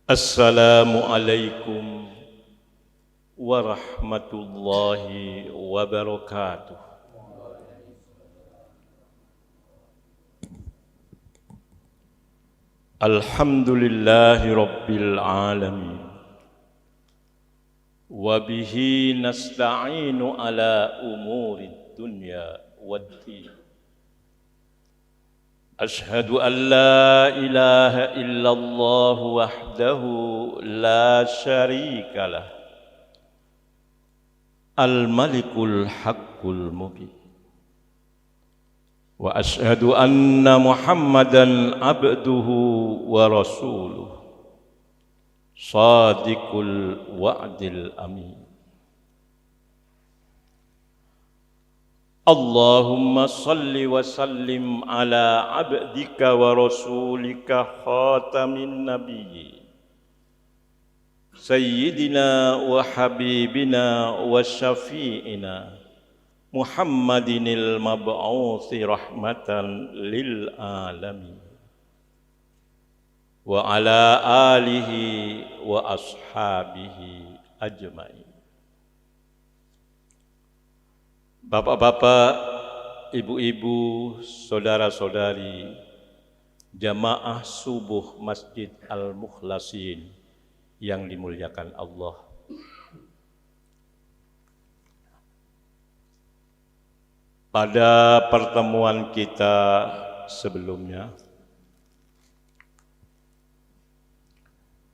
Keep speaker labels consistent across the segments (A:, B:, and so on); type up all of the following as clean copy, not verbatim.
A: Assalamualaikum warahmatullahi wabarakatuh. Alhamdulillahi rabbil alamin. Wabihi nasta'inu ala umuri dunya waddin. Ashhadu an la ilaha illallah wahdahu la syarika lah. Al-Malikul Haqqul Mubin. Wa ashhadu anna Muhammadan abduhu wa rasuluh. Shadiqul wa'dil amin. Allahumma salli wa sallim ala abdika wa rasulika khatamin nabiyyin Sayyidina wa habibina wa syafi'ina Muhammadinil mab'uthi rahmatan lil alamin wa ala alihi wa ashabihi ajma'in. Bapak-bapak, ibu-ibu, saudara-saudari, jamaah subuh Masjid Al-Mukhlasin yang dimuliakan Allah. Pada pertemuan kita sebelumnya,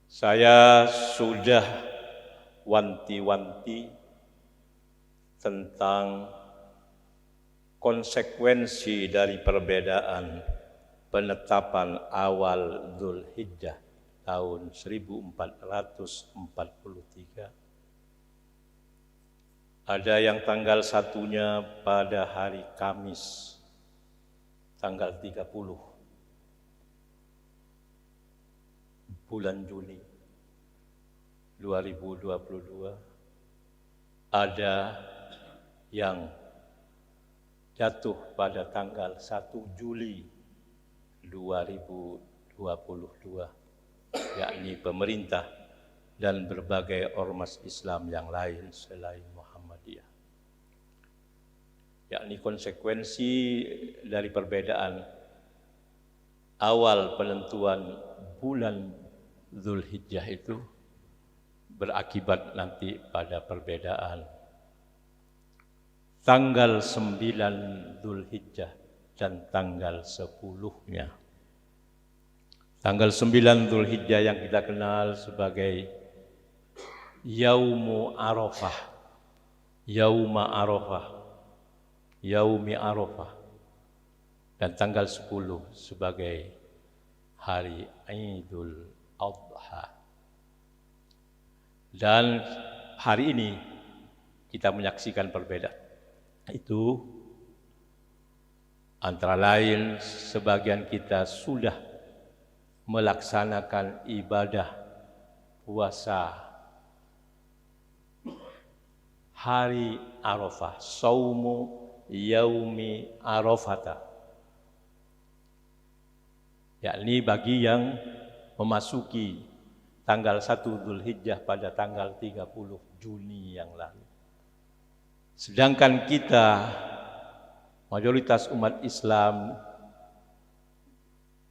A: saya sudah wanti-wanti tentang konsekuensi dari perbedaan penetapan awal Dzulhijjah tahun 1443. Ada yang tanggal satunya pada hari Kamis, tanggal 30 bulan Juni 2022. Ada yang jatuh pada tanggal 1 Juli 2022, yakni pemerintah dan berbagai ormas Islam yang lain selain Muhammadiyah. Yakni konsekuensi dari perbedaan awal penentuan bulan Dzulhijjah itu berakibat nanti pada perbedaan tanggal 9 Dzulhijjah dan tanggal 10-nya. Tanggal 9 Dzulhijjah yang kita kenal sebagai Yaumu Arafah, Yauma Arafah, Yaumi Arafah, dan tanggal 10 sebagai hari Idul Adha. Dan hari ini kita menyaksikan perbedaan itu, antara lain sebagian kita sudah melaksanakan ibadah puasa hari Arafah, saumu yaumi arafata, yakni bagi yang memasuki tanggal 1 Dzulhijjah pada tanggal 30 Juni yang lalu. Sedangkan kita, mayoritas umat Islam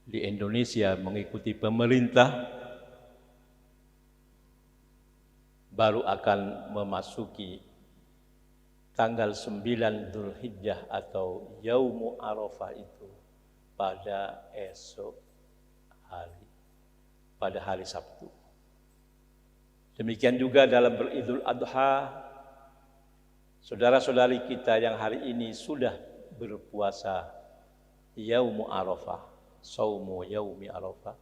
A: di Indonesia mengikuti pemerintah, baru akan memasuki tanggal 9 Dzulhijjah atau Yaumu Arafah itu pada esok hari, pada hari Sabtu. Demikian juga dalam beridul Adha, saudara-saudari kita yang hari ini sudah berpuasa Yaumu Arafah, saumu yaumi Arafah,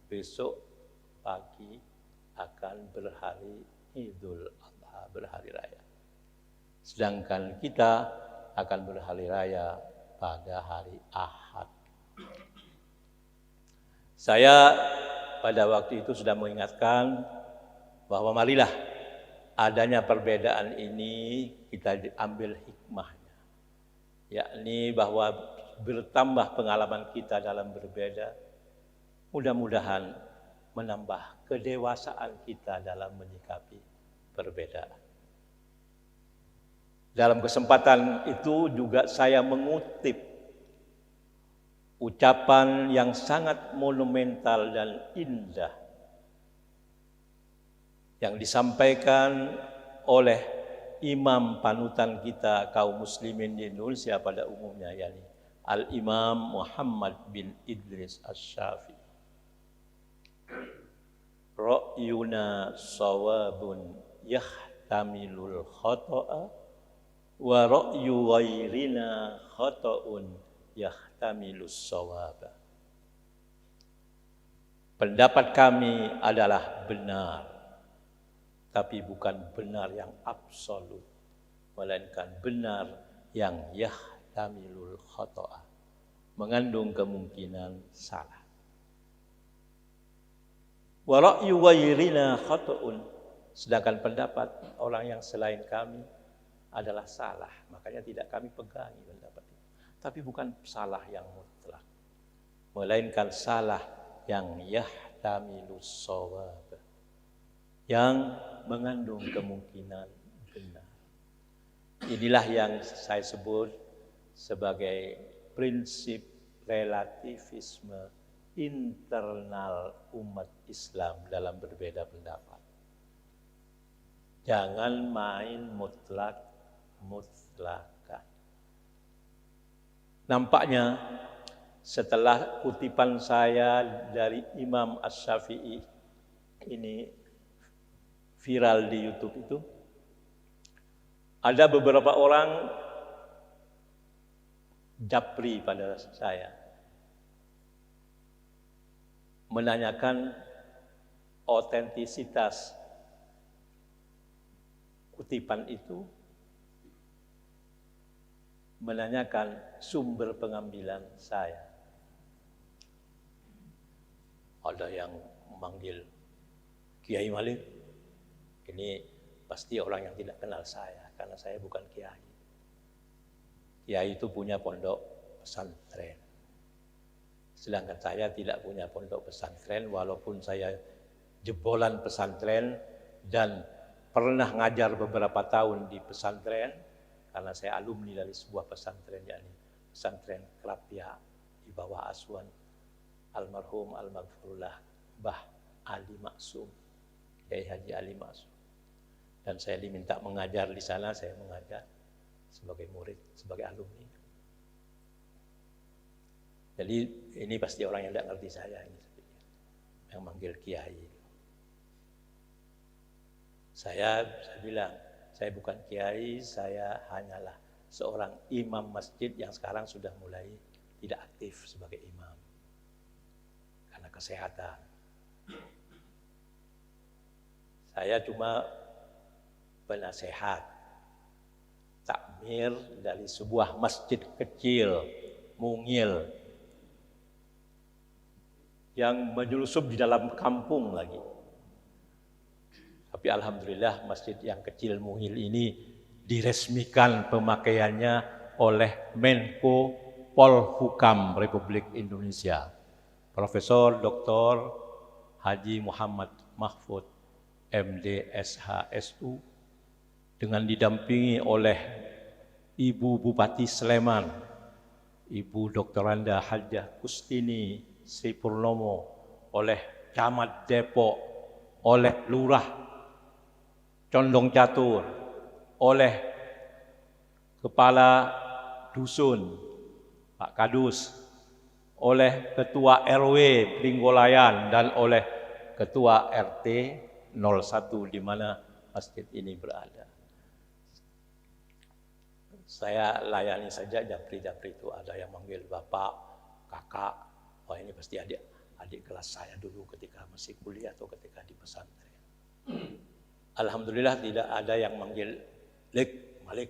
A: besok pagi akan berhari Idul Adha, berhari raya. Sedangkan kita akan berhari raya pada hari Ahad. Saya pada waktu itu sudah mengingatkan bahwa marilah adanya perbedaan ini kita ambil hikmahnya, yakni bahwa bertambah pengalaman kita dalam berbeda, mudah-mudahan menambah kedewasaan kita dalam menyikapi perbedaan. Dalam kesempatan itu juga saya mengutip ucapan yang sangat monumental dan indah yang disampaikan oleh imam panutan kita kaum muslimin di Indonesia pada umumnya, yakni Al-Imam Muhammad bin Idris Asy-Syafi'i. Ra'yuna shawabun yahtamilul khata'a wa ra'yu ghairina khata'un yahtamilus shawaba. Pendapat kami adalah benar, tapi bukan benar yang absolut, melainkan benar yang yahtamilul khata'a, mengandung kemungkinan salah. Wa ra'yu ghairina khata'un, sedangkan pendapat orang yang selain kami adalah salah, makanya tidak kami pegangi pendapat itu. Tapi bukan salah yang mutlak, melainkan salah yang yahtamilus shawab, yang mengandung kemungkinan benar. Inilah yang saya sebut sebagai prinsip relativisme internal umat Islam dalam berbeda pendapat. Jangan main mutlak-mutlakan. Nampaknya setelah kutipan saya dari Imam Asy-Syafi'i ini viral di YouTube itu, ada beberapa orang japri pada saya, menanyakan otentisitas kutipan itu, menanyakan sumber pengambilan saya. Ada yang memanggil Kiai Malik. Ini pasti orang yang tidak kenal saya, karena saya bukan kiai. Kiai itu punya pondok pesantren. Sedangkan saya tidak punya pondok pesantren, walaupun saya jebolan pesantren dan pernah ngajar beberapa tahun di pesantren, karena saya alumni dari sebuah pesantren, yakni pesantren Krapia di bawah asuhan almarhum al-maghfurullah Mbah Ali Maksum, Kiai Haji Ali Maksum. Dan saya diminta mengajar di sana, saya mengajar sebagai murid, sebagai alumni. Jadi ini pasti orang yang tidak ngerti saya ini, yang manggil kiai. Saya bilang, saya bukan kiai, saya hanyalah seorang imam masjid yang sekarang sudah mulai tidak aktif sebagai imam karena kesehatan. Saya cuma penasehat takmir dari sebuah masjid kecil, mungil, yang menyelusup di dalam kampung lagi. Tapi alhamdulillah masjid yang kecil mungil ini diresmikan pemakaiannya oleh Menko Polhukam Republik Indonesia, Profesor Dr. Haji Muhammad Mahfud MD SHSU, dengan didampingi oleh Ibu Bupati Sleman, Ibu Dr. Randa Hajah Kustini Sri Purnomo, oleh Camat Depok, oleh Lurah Condong Catur, oleh Kepala Dusun Pak Kadus, oleh Ketua RW Pringgolayan, dan oleh Ketua RT 01 di mana masjid ini berada. Saya layani saja japri-japri itu, ada yang manggil bapak, kakak. Wah, ini pasti adik kelas saya dulu ketika masih kuliah atau ketika di pesantren. Alhamdulillah tidak ada yang manggil Lik, Malik.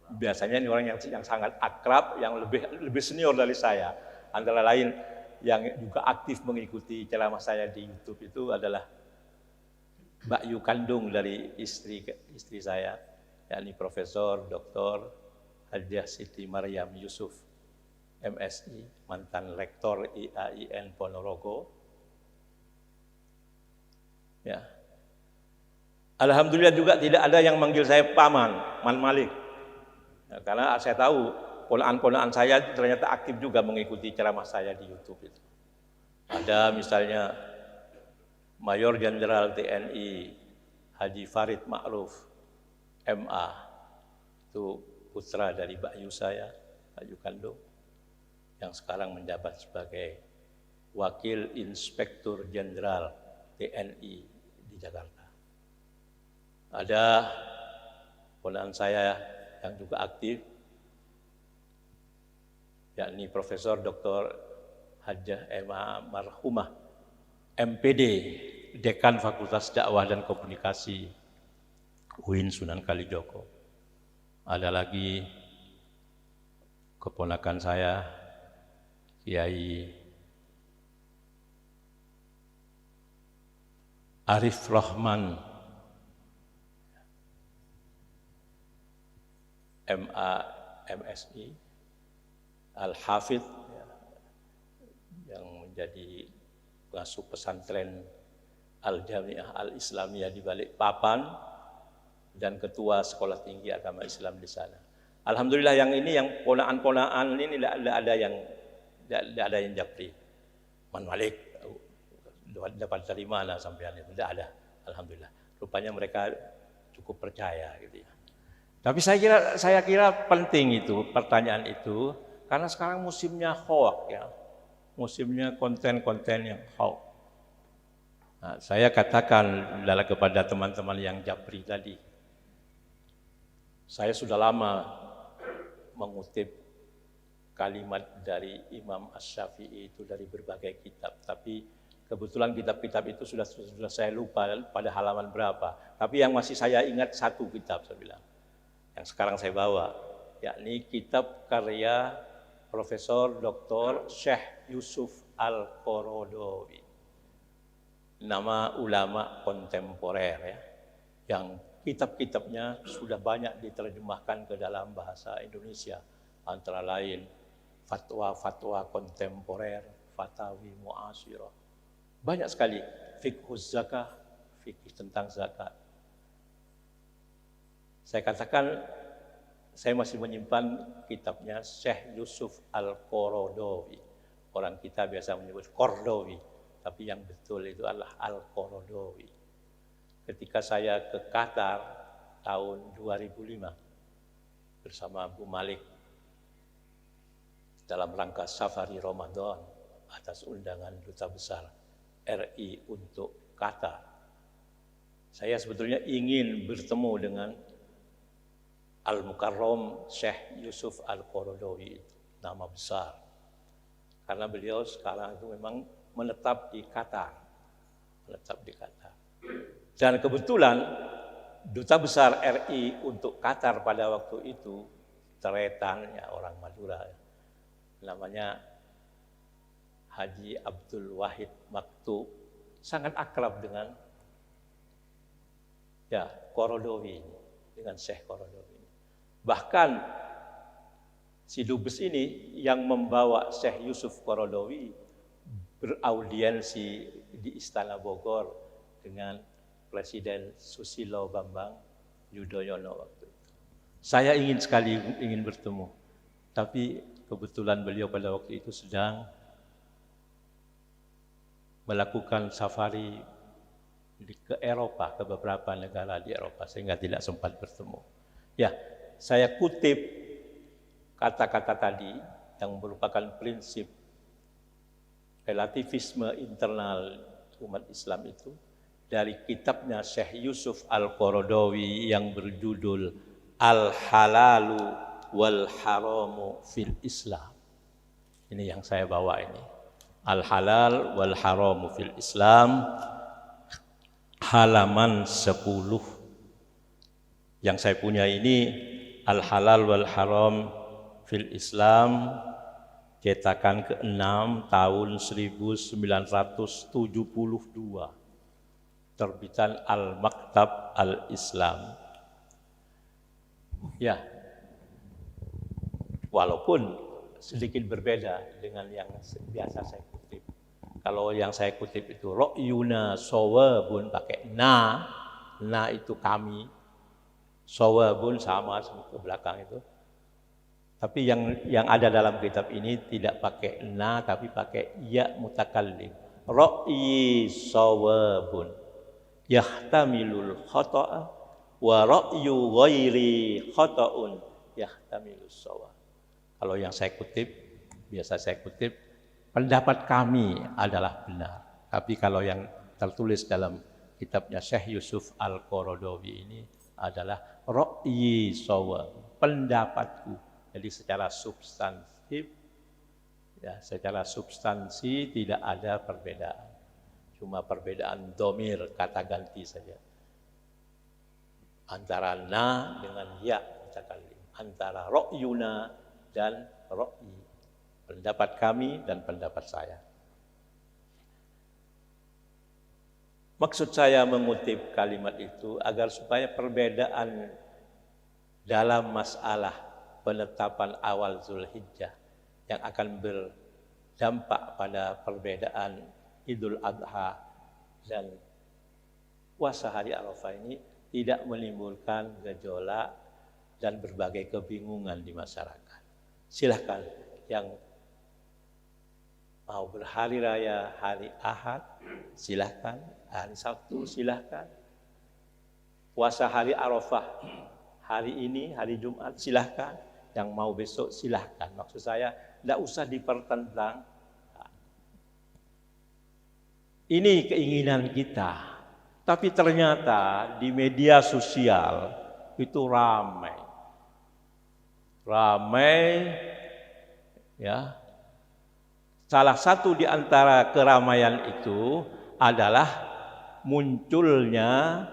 A: Biasanya ini orang yang sangat akrab, yang lebih senior dari saya. Antara lain yang juga aktif mengikuti ceramah saya di YouTube itu adalah Mbak Yu kandung dari istri saya, yakni Profesor Dr. Hajah Siti Maryam Yusuf, MSI, mantan rektor IAIN Ponorogo, Ya. Alhamdulillah juga tidak ada yang manggil saya paman, Man Malik. Ya, karena saya tahu ponaan-ponaan saya ternyata aktif juga mengikuti ceramah saya di YouTube itu. Ada misalnya Mayor Jenderal TNI Haji Farid Ma'ruf MA, itu putra dari Bakyu saya, Bakyu kandung, yang sekarang menjabat sebagai Wakil Inspektur Jenderal TNI di Jakarta. Ada ponaan saya yang juga aktif, yakni Profesor Dr. Hajah Emma Marhumah, MPD, Dekan Fakultas Dakwah dan Komunikasi UIN Sunan Kalijogo. Ada lagi keponakan saya, Kiai Arif Rahman, MA, MSI, Al-Hafidh, yang menjadi pengasuh pesantren Al-Jami'ah Al-Islamiyah di Balikpapan dan ketua Sekolah Tinggi Agama Islam di sana. Alhamdulillah yang ini, yang ponaan-ponaan ini tidak ada yang japri. Man Malik dapat dari mana sampean itu? Tidak ada. Alhamdulillah. Rupanya mereka cukup percaya gitu ya. Tapi saya kira penting itu pertanyaan itu, karena sekarang musimnya hoax ya. Musimnya konten-konten yang hoax. Nah, saya katakan kepada teman-teman yang japri tadi, saya sudah lama mengutip kalimat dari Imam Asy-Syafi'i itu dari berbagai kitab, tapi kebetulan kitab-kitab itu sudah saya lupa pada halaman berapa. Tapi yang masih saya ingat satu kitab, saya bilang, yang sekarang saya bawa, yakni kitab karya Profesor Dr. Syekh Yusuf Al-Qaradawi, nama ulama kontemporer ya, yang kitab-kitabnya sudah banyak diterjemahkan ke dalam bahasa Indonesia, antara lain fatwa-fatwa kontemporer, fatawi mu'asyirah, banyak sekali, fiqhuz zakah, fikih tentang zakat. Saya katakan saya masih menyimpan kitabnya Syekh Yusuf Al-Qaradawi. Orang kita biasa menyebut Qaradawi, tapi yang betul itu adalah Al-Qaradawi. Ketika saya ke Qatar tahun 2005 bersama Bu Malik dalam rangka safari Ramadan atas undangan Duta Besar RI untuk Qatar, saya sebetulnya ingin bertemu dengan Al-Mukarram Syekh Yusuf Al-Qaradawi, nama besar. Karena beliau sekarang itu memang menetap di Qatar. Dan kebetulan Duta Besar RI untuk Qatar pada waktu itu, Teretan, ya, orang Madura, namanya Haji Abdul Wahid Maktub, sangat akrab dengan Qaradawi, dengan Syekh Qaradawi. Bahkan si dubes ini yang membawa Syekh Yusuf Qaradawi beraudiensi di Istana Bogor dengan Presiden Susilo Bambang Yudhoyono waktu itu. Saya ingin sekali bertemu, tapi kebetulan beliau pada waktu itu sedang melakukan safari ke Eropa, ke beberapa negara di Eropa, sehingga tidak sempat bertemu. Ya, saya kutip kata-kata tadi yang merupakan prinsip relativisme internal umat Islam itu dari kitabnya Syekh Yusuf Al-Qaradawi yang berjudul Al-Halalu wal Haramu fil Islam. Ini yang saya bawa ini. Al-Halal wal Haramu fil Islam, halaman 10. Yang saya punya ini Al-Halal wal Haram fil Islam, cetakan ke-6 tahun 1972, terbitan Al-Maktab Al-Islam. Ya, walaupun sedikit berbeda dengan yang biasa saya kutip. Kalau yang saya kutip itu ra'yuna shawabun pakai na itu kami, shawabun sama ke belakang itu. Tapi yang ada dalam kitab ini tidak pakai na tapi pakai ya mutakallim. Ra'yi shawabun yahtamilul khata'a wa ra'yu ghairi khata'un yahtamilus shawab. Kalau yang saya kutip, biasa saya kutip, pendapat kami adalah benar. Tapi kalau yang tertulis dalam kitabnya Syekh Yusuf Al-Qaradawi ini adalah ra'yi shawab, pendapatku. Jadi secara substantif, ya, secara substansi tidak ada perbedaan. Cuma perbedaan domir, kata ganti saja. Antara na dengan ya, antara ra'yuna dan ra'yi, pendapat kami dan pendapat saya. Maksud saya mengutip kalimat itu agar supaya perbedaan dalam masalah penetapan awal Zulhijjah yang akan berdampak pada perbedaan Idul Adha dan puasa hari Arafah ini tidak menimbulkan gejolak dan berbagai kebingungan di masyarakat. Silahkan yang mau berhari raya hari Ahad, silahkan. Hari Sabtu, silahkan. Puasa hari Arafah hari ini, hari Jumat, silahkan. Yang mau besok, silahkan. Maksud saya, tidak usah dipertentang. Ini keinginan kita. Tapi ternyata di media sosial itu ramai. Ya. Salah satu di antara keramaian itu adalah munculnya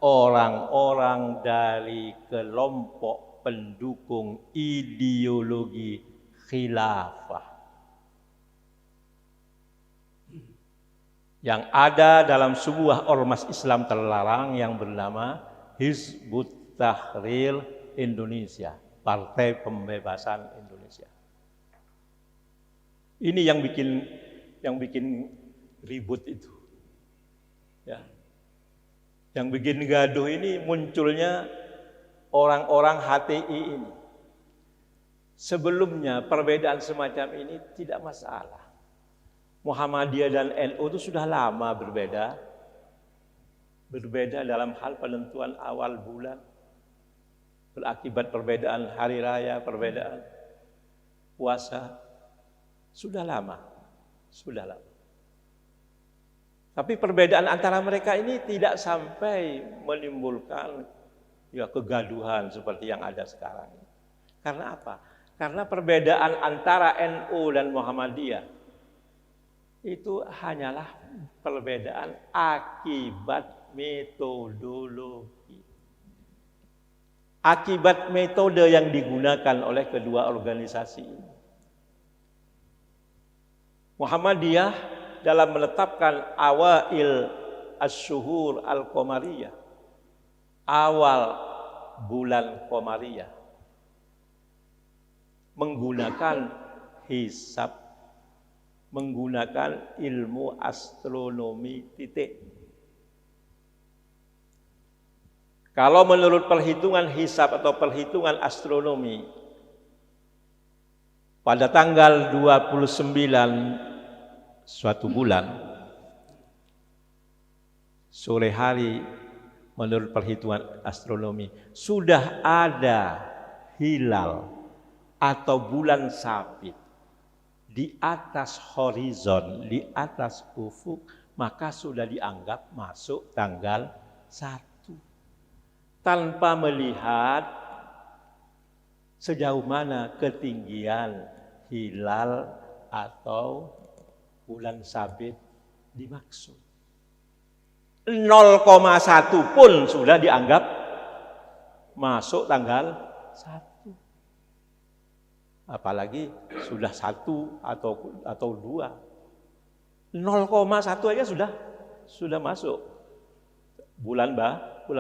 A: orang-orang dari kelompok pendukung ideologi khilafah yang ada dalam sebuah ormas Islam terlarang yang bernama Hizbut Tahrir Indonesia, Partai Pembebasan Indonesia. Ini yang bikin ribut itu. Ya. Yang bikin gaduh ini munculnya orang-orang HTI ini. Sebelumnya perbedaan semacam ini tidak masalah. Muhammadiyah dan NU itu sudah lama berbeda. Berbeda dalam hal penentuan awal bulan. Berakibat perbedaan hari raya, perbedaan puasa. Sudah lama. Tapi perbedaan antara mereka ini tidak sampai menimbulkan kegaduhan seperti yang ada sekarang. Karena apa? Karena perbedaan antara NU dan Muhammadiyah itu hanyalah perbedaan akibat metodologi. Akibat metode yang digunakan oleh kedua organisasi ini. Muhammadiyah dalam menetapkan awail asyuhur al-qamariyah, awal bulan qamariyah, menggunakan hisab, menggunakan ilmu astronomi titik. Kalau menurut perhitungan hisab atau perhitungan astronomi, pada tanggal 29 suatu bulan, sore hari menurut perhitungan astronomi, sudah ada hilal atau bulan sabit di atas horizon, di atas ufuk, maka sudah dianggap masuk tanggal 1. Tanpa melihat sejauh mana ketinggian hilal atau bulan sabit dimaksud. 0,1 pun sudah dianggap masuk tanggal 1. Apalagi sudah 1 atau 2. 0,1 aja sudah masuk bulan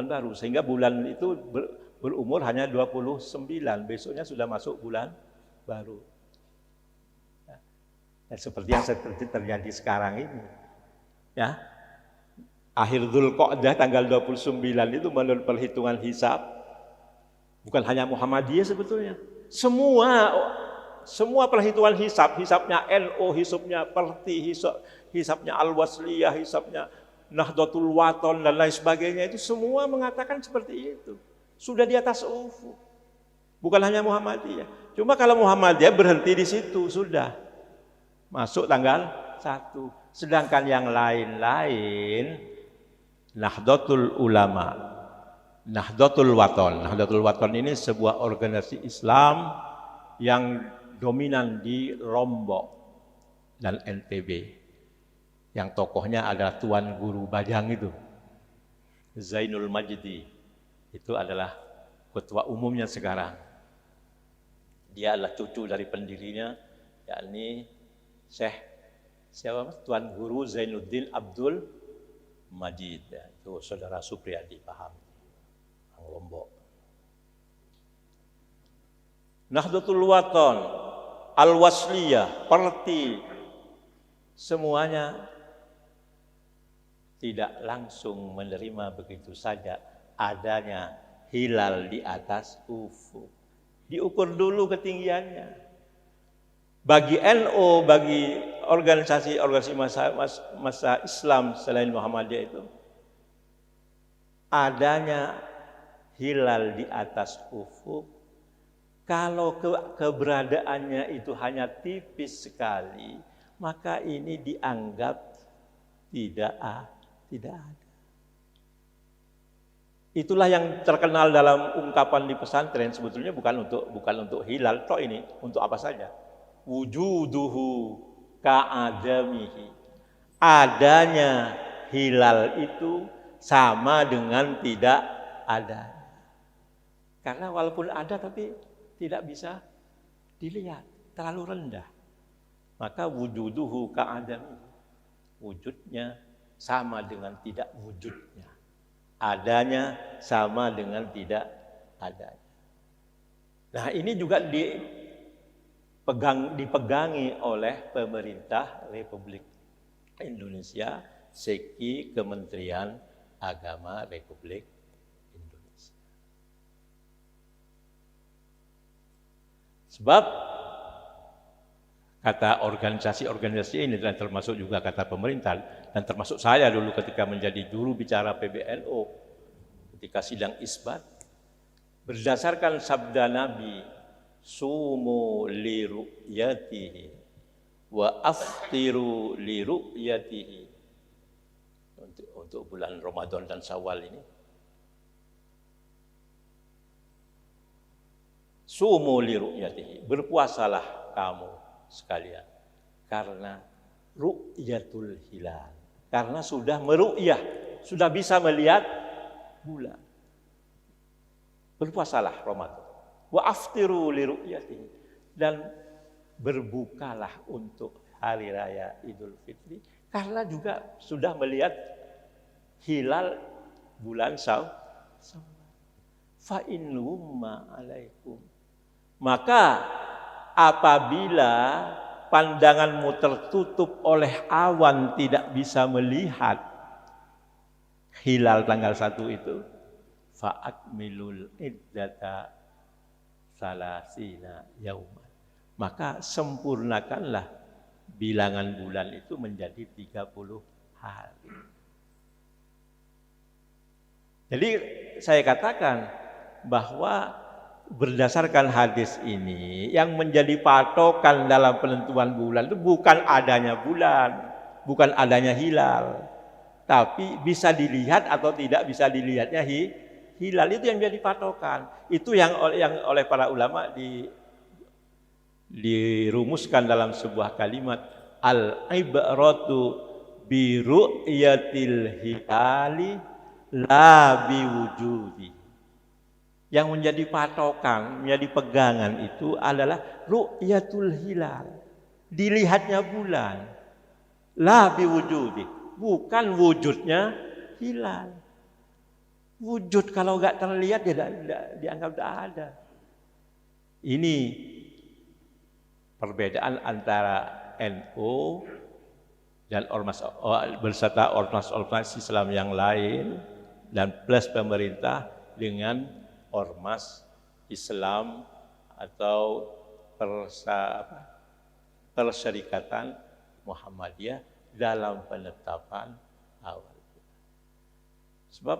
A: baru, sehingga bulan itu berumur hanya 29, besoknya sudah masuk bulan baru. seperti yang terjadi sekarang ini. Ya. Akhir Dzulqa'dah tanggal 29 itu menurut perhitungan hisab, bukan hanya Muhammadiyah sebetulnya. Semua perhitungan hisabnya NU, hisabnya Perti, hisabnya Al-Wasliyah, hisabnya Nahdlatul Wathon dan lain sebagainya, itu semua mengatakan seperti itu. Sudah di atas ufuk. Bukan hanya Muhammadiyah. Cuma kalau Muhammadiyah berhenti di situ, sudah masuk tanggal 1. Sedangkan yang lain-lain, Nahdlatul Ulama, Nahdlatul Wathon. Nahdlatul Wathon ini sebuah organisasi Islam yang dominan di Lombok dan NTB. Yang tokohnya adalah Tuan Guru Bajang itu, Zainul Majdi. Itu adalah ketua umumnya sekarang. Dia adalah cucu dari pendirinya, yakni Syekh Tuan Guru Zainuddin Abdul Majid. Itu saudara Supriyadi, paham, orang Lombok. Nahdlatul Wathon, Al-Wasliyah, Perti, semuanya tidak langsung menerima begitu saja adanya hilal di atas ufuk. Diukur dulu ketinggiannya. Bagi NU, bagi organisasi masa Islam selain Muhammadiyah itu, adanya hilal di atas ufuk, kalau keberadaannya itu hanya tipis sekali, maka ini dianggap tidak ada. Itulah yang terkenal dalam ungkapan di pesantren, sebetulnya bukan untuk hilal toh, ini untuk apa saja. Wujuduhu ka'adamihi. Adanya hilal itu sama dengan tidak ada. Karena walaupun ada tapi tidak bisa dilihat, terlalu rendah. Maka wujuduhu ka'adamihi. Wujudnya sama dengan tidak wujudnya. Adanya sama dengan tidak adanya. Nah, ini juga dipegangi oleh pemerintah Republik Indonesia, SEKI, Kementerian Agama Republik Indonesia. Sebab kata organisasi ini, dan termasuk juga kata pemerintah, dan termasuk saya dulu ketika menjadi juru bicara PBNU ketika sidang isbat, berdasarkan sabda Nabi, sumu li ru'yatihi wa aftiru li ru'yatihi, untuk bulan Ramadan dan Syawal ini. Sumu li ru'yatihi, berpuasalah kamu sekalian karena ru'yatul hilal, karena sudah meru'yah, sudah bisa melihat bulan. Berpuasalah Ramadan. Wa aftiru li ru'yatihi, dan berbukalah untuk hari raya Idul Fitri karena juga sudah melihat hilal bulan Syawal. Fa in humma alaikum, maka apabila pandanganmu tertutup oleh awan tidak bisa melihat hilal tanggal 1 itu, fa'akmilul iddata salasina yauman, maka sempurnakanlah bilangan bulan itu menjadi 30 hari. Jadi saya katakan bahwa berdasarkan hadis ini, yang menjadi patokan dalam penentuan bulan itu bukan adanya bulan, bukan adanya hilal, tapi bisa dilihat atau tidak bisa dilihatnya hilal, itu yang menjadi patokan. Itu yang oleh para ulama dirumuskan dalam sebuah kalimat, al-ibratu bi ru'yatil hilali la bi wujudi. Yang menjadi patokan, menjadi pegangan itu adalah ru'yatul hilal, dilihatnya bulan. La biwujudi, bukan wujudnya hilal. Wujud kalau enggak terlihat ya dianggap tidak ada. Ini perbedaan antara NU dan berserta ormas Islam yang lain dan plus pemerintah dengan ormas Islam atau Perserikatan Muhammadiyah dalam penetapan awal. Sebab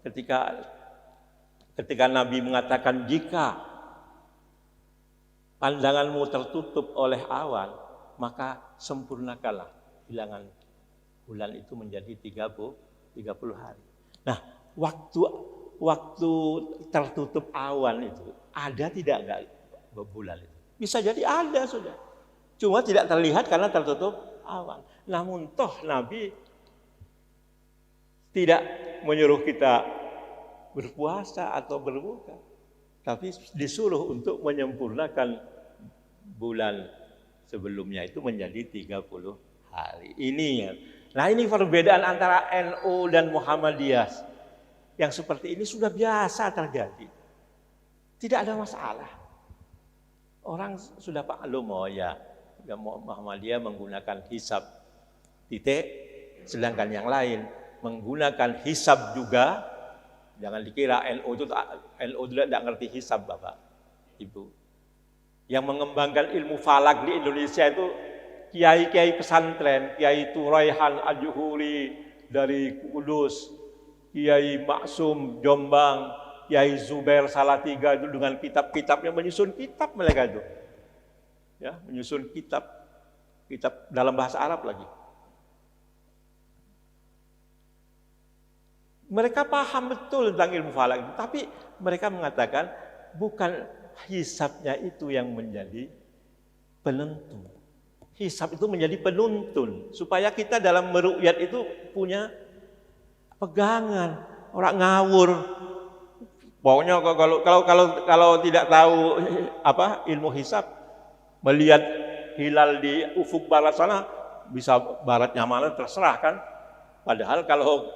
A: ketika Nabi mengatakan jika pandanganmu tertutup oleh awan, maka sempurnakanlah bilangan bulan itu menjadi 30 hari. Nah, waktu tertutup awan itu ada tidak enggak bulan itu? Bisa jadi ada sudah. Cuma tidak terlihat karena tertutup awan. Namun toh Nabi tidak menyuruh kita berpuasa atau berbuka, tapi disuruh untuk menyempurnakan bulan sebelumnya itu menjadi 30 hari. Nah ini perbedaan antara NU dan Muhammadiyah yang seperti ini sudah biasa terjadi. Tidak ada masalah. Orang sudah maklum Muhammadiyah menggunakan hisab titik, sedangkan yang lain menggunakan hisab juga. Jangan dikira NU tidak ngerti hisab Bapak, Ibu. Yang mengembangkan ilmu falak di Indonesia itu kiai-kiai pesantren, Kiai Turaihan Al-Juhuri dari Kudus, Kiai Maksum Jombang, Kiai Zubair Salatiga itu dengan kitab-kitabnya menyusun kitab mereka itu. Ya, menyusun kitab dalam bahasa Arab lagi. Mereka paham betul tentang ilmu falak itu, tapi mereka mengatakan bukan hisabnya itu yang menjadi penentu. Hisab itu menjadi penuntun supaya kita dalam meru'yat itu punya pegangan. Orang ngawur. Pokoknya kalau tidak tahu ilmu hisab, melihat hilal di ufuk barat sana bisa baratnya mana terserah kan. Padahal kalau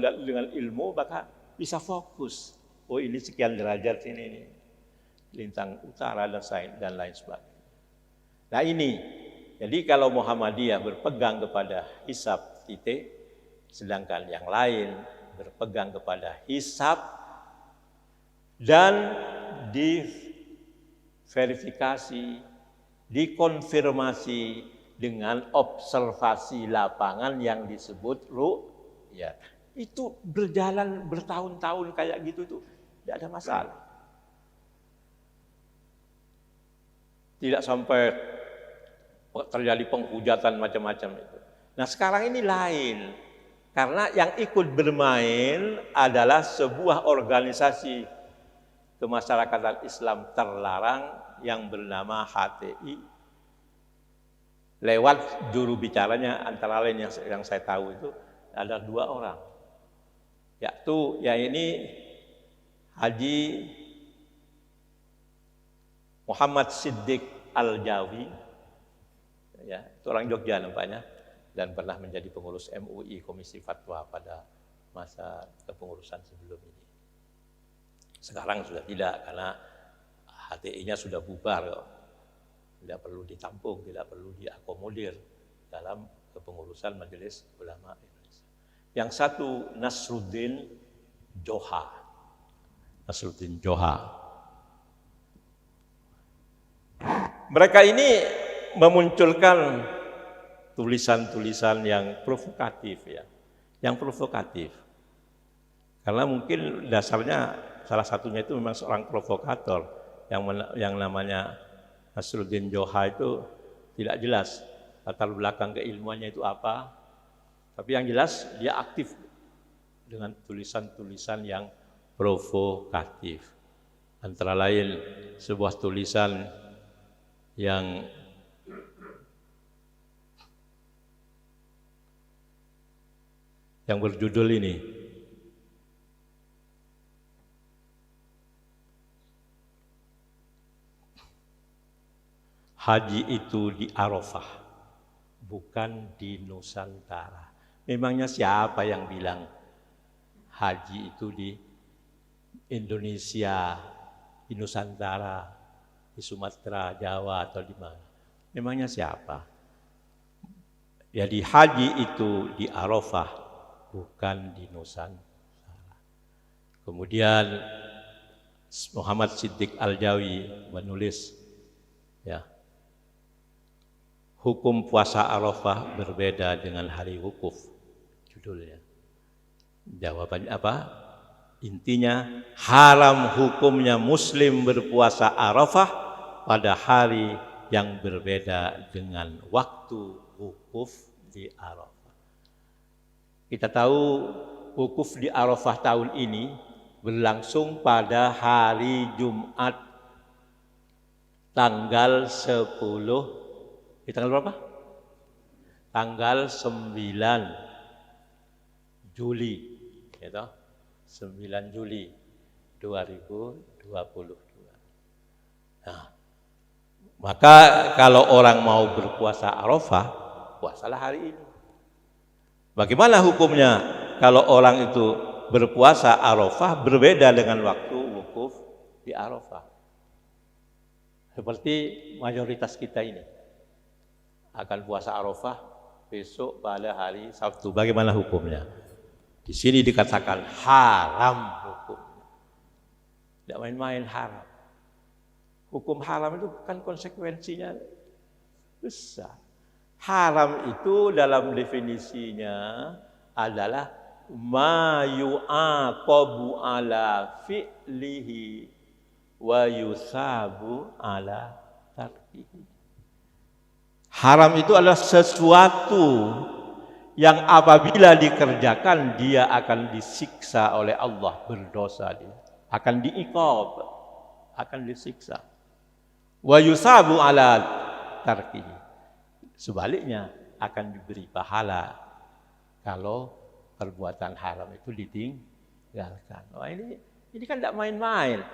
A: dengan ilmu maka bisa fokus. Oh ini sekian derajat ini lintang utara dan lain sebagainya. Nah ini, jadi kalau Muhammadiyah berpegang kepada hisab titik, sedangkan yang lain berpegang kepada hisab dan diverifikasi, dikonfirmasi dengan observasi lapangan yang disebut ru'yat. Itu berjalan bertahun-tahun kayak gitu tuh, tidak ada masalah. Tidak sampai terjadi penghujatan macam-macam itu. Nah sekarang ini lain, karena yang ikut bermain adalah sebuah organisasi kemasyarakatan Islam terlarang yang bernama HTI. Lewat juru bicaranya antara lain yang saya tahu itu ada 2 orang. Yaitu ini Haji Muhammad Siddiq Al-Jawi, ya, itu orang Jogja nampaknya, dan pernah menjadi pengurus MUI Komisi Fatwa pada masa kepengurusan sebelum ini. Sekarang sudah tidak, karena HTI-nya sudah bubar, tidak perlu ditampung, tidak perlu diakomodir dalam kepengurusan Majelis Ulama Indonesia. Yang satu Nasruddin Johar. Mereka ini memunculkan tulisan-tulisan yang provokatif ya. Yang provokatif. Karena mungkin dasarnya salah satunya itu memang seorang provokator yang namanya Nasruddin Johar itu tidak jelas latar belakang keilmuannya itu apa. Tapi yang jelas dia aktif dengan tulisan-tulisan yang provokatif. Antara lain sebuah tulisan yang berjudul ini, Haji itu di Arafah, bukan di Nusantara. Memangnya siapa yang bilang haji itu di Indonesia, di Nusantara, di Sumatera, Jawa atau di mana? Memangnya siapa? Jadi haji itu di Arafah, bukan di Nusantara. Kemudian Muhammad Siddiq Al-Jawi menulis, ya, hukum puasa Arafah berbeda dengan hari wukuf, judulnya. Jawabannya apa? Intinya, haram hukumnya muslim berpuasa Arafah pada hari yang berbeda dengan waktu wukuf di Arafah. Kita tahu wukuf di Arafah tahun ini berlangsung pada hari Jumat tanggal 10, di tanggal berapa? Tanggal 9 Juli, gitu. 9 Juli 2022. Nah, maka kalau orang mau berpuasa Arafah, puasalah hari ini. Bagaimana hukumnya kalau orang itu berpuasa Arafah berbeda dengan waktu wukuf di Arafah? Seperti mayoritas kita ini akan puasa Arafah besok pada hari Sabtu. Bagaimana hukumnya? Di sini dikatakan haram hukumnya. Tidak main-main haram. Hukum haram itu kan konsekuensinya besar. Haram itu dalam definisinya adalah ma yu'aqabu ala fi'lihi wa yusabu ala tarkihi. Haram itu adalah sesuatu yang apabila dikerjakan dia akan disiksa oleh Allah, berdosa dia, akan diiqab, akan disiksa. Wa yusabu ala tarkihi. Sebaliknya akan diberi pahala kalau perbuatan haram itu ditinggalkan. Wah, ini kan tidak main-main.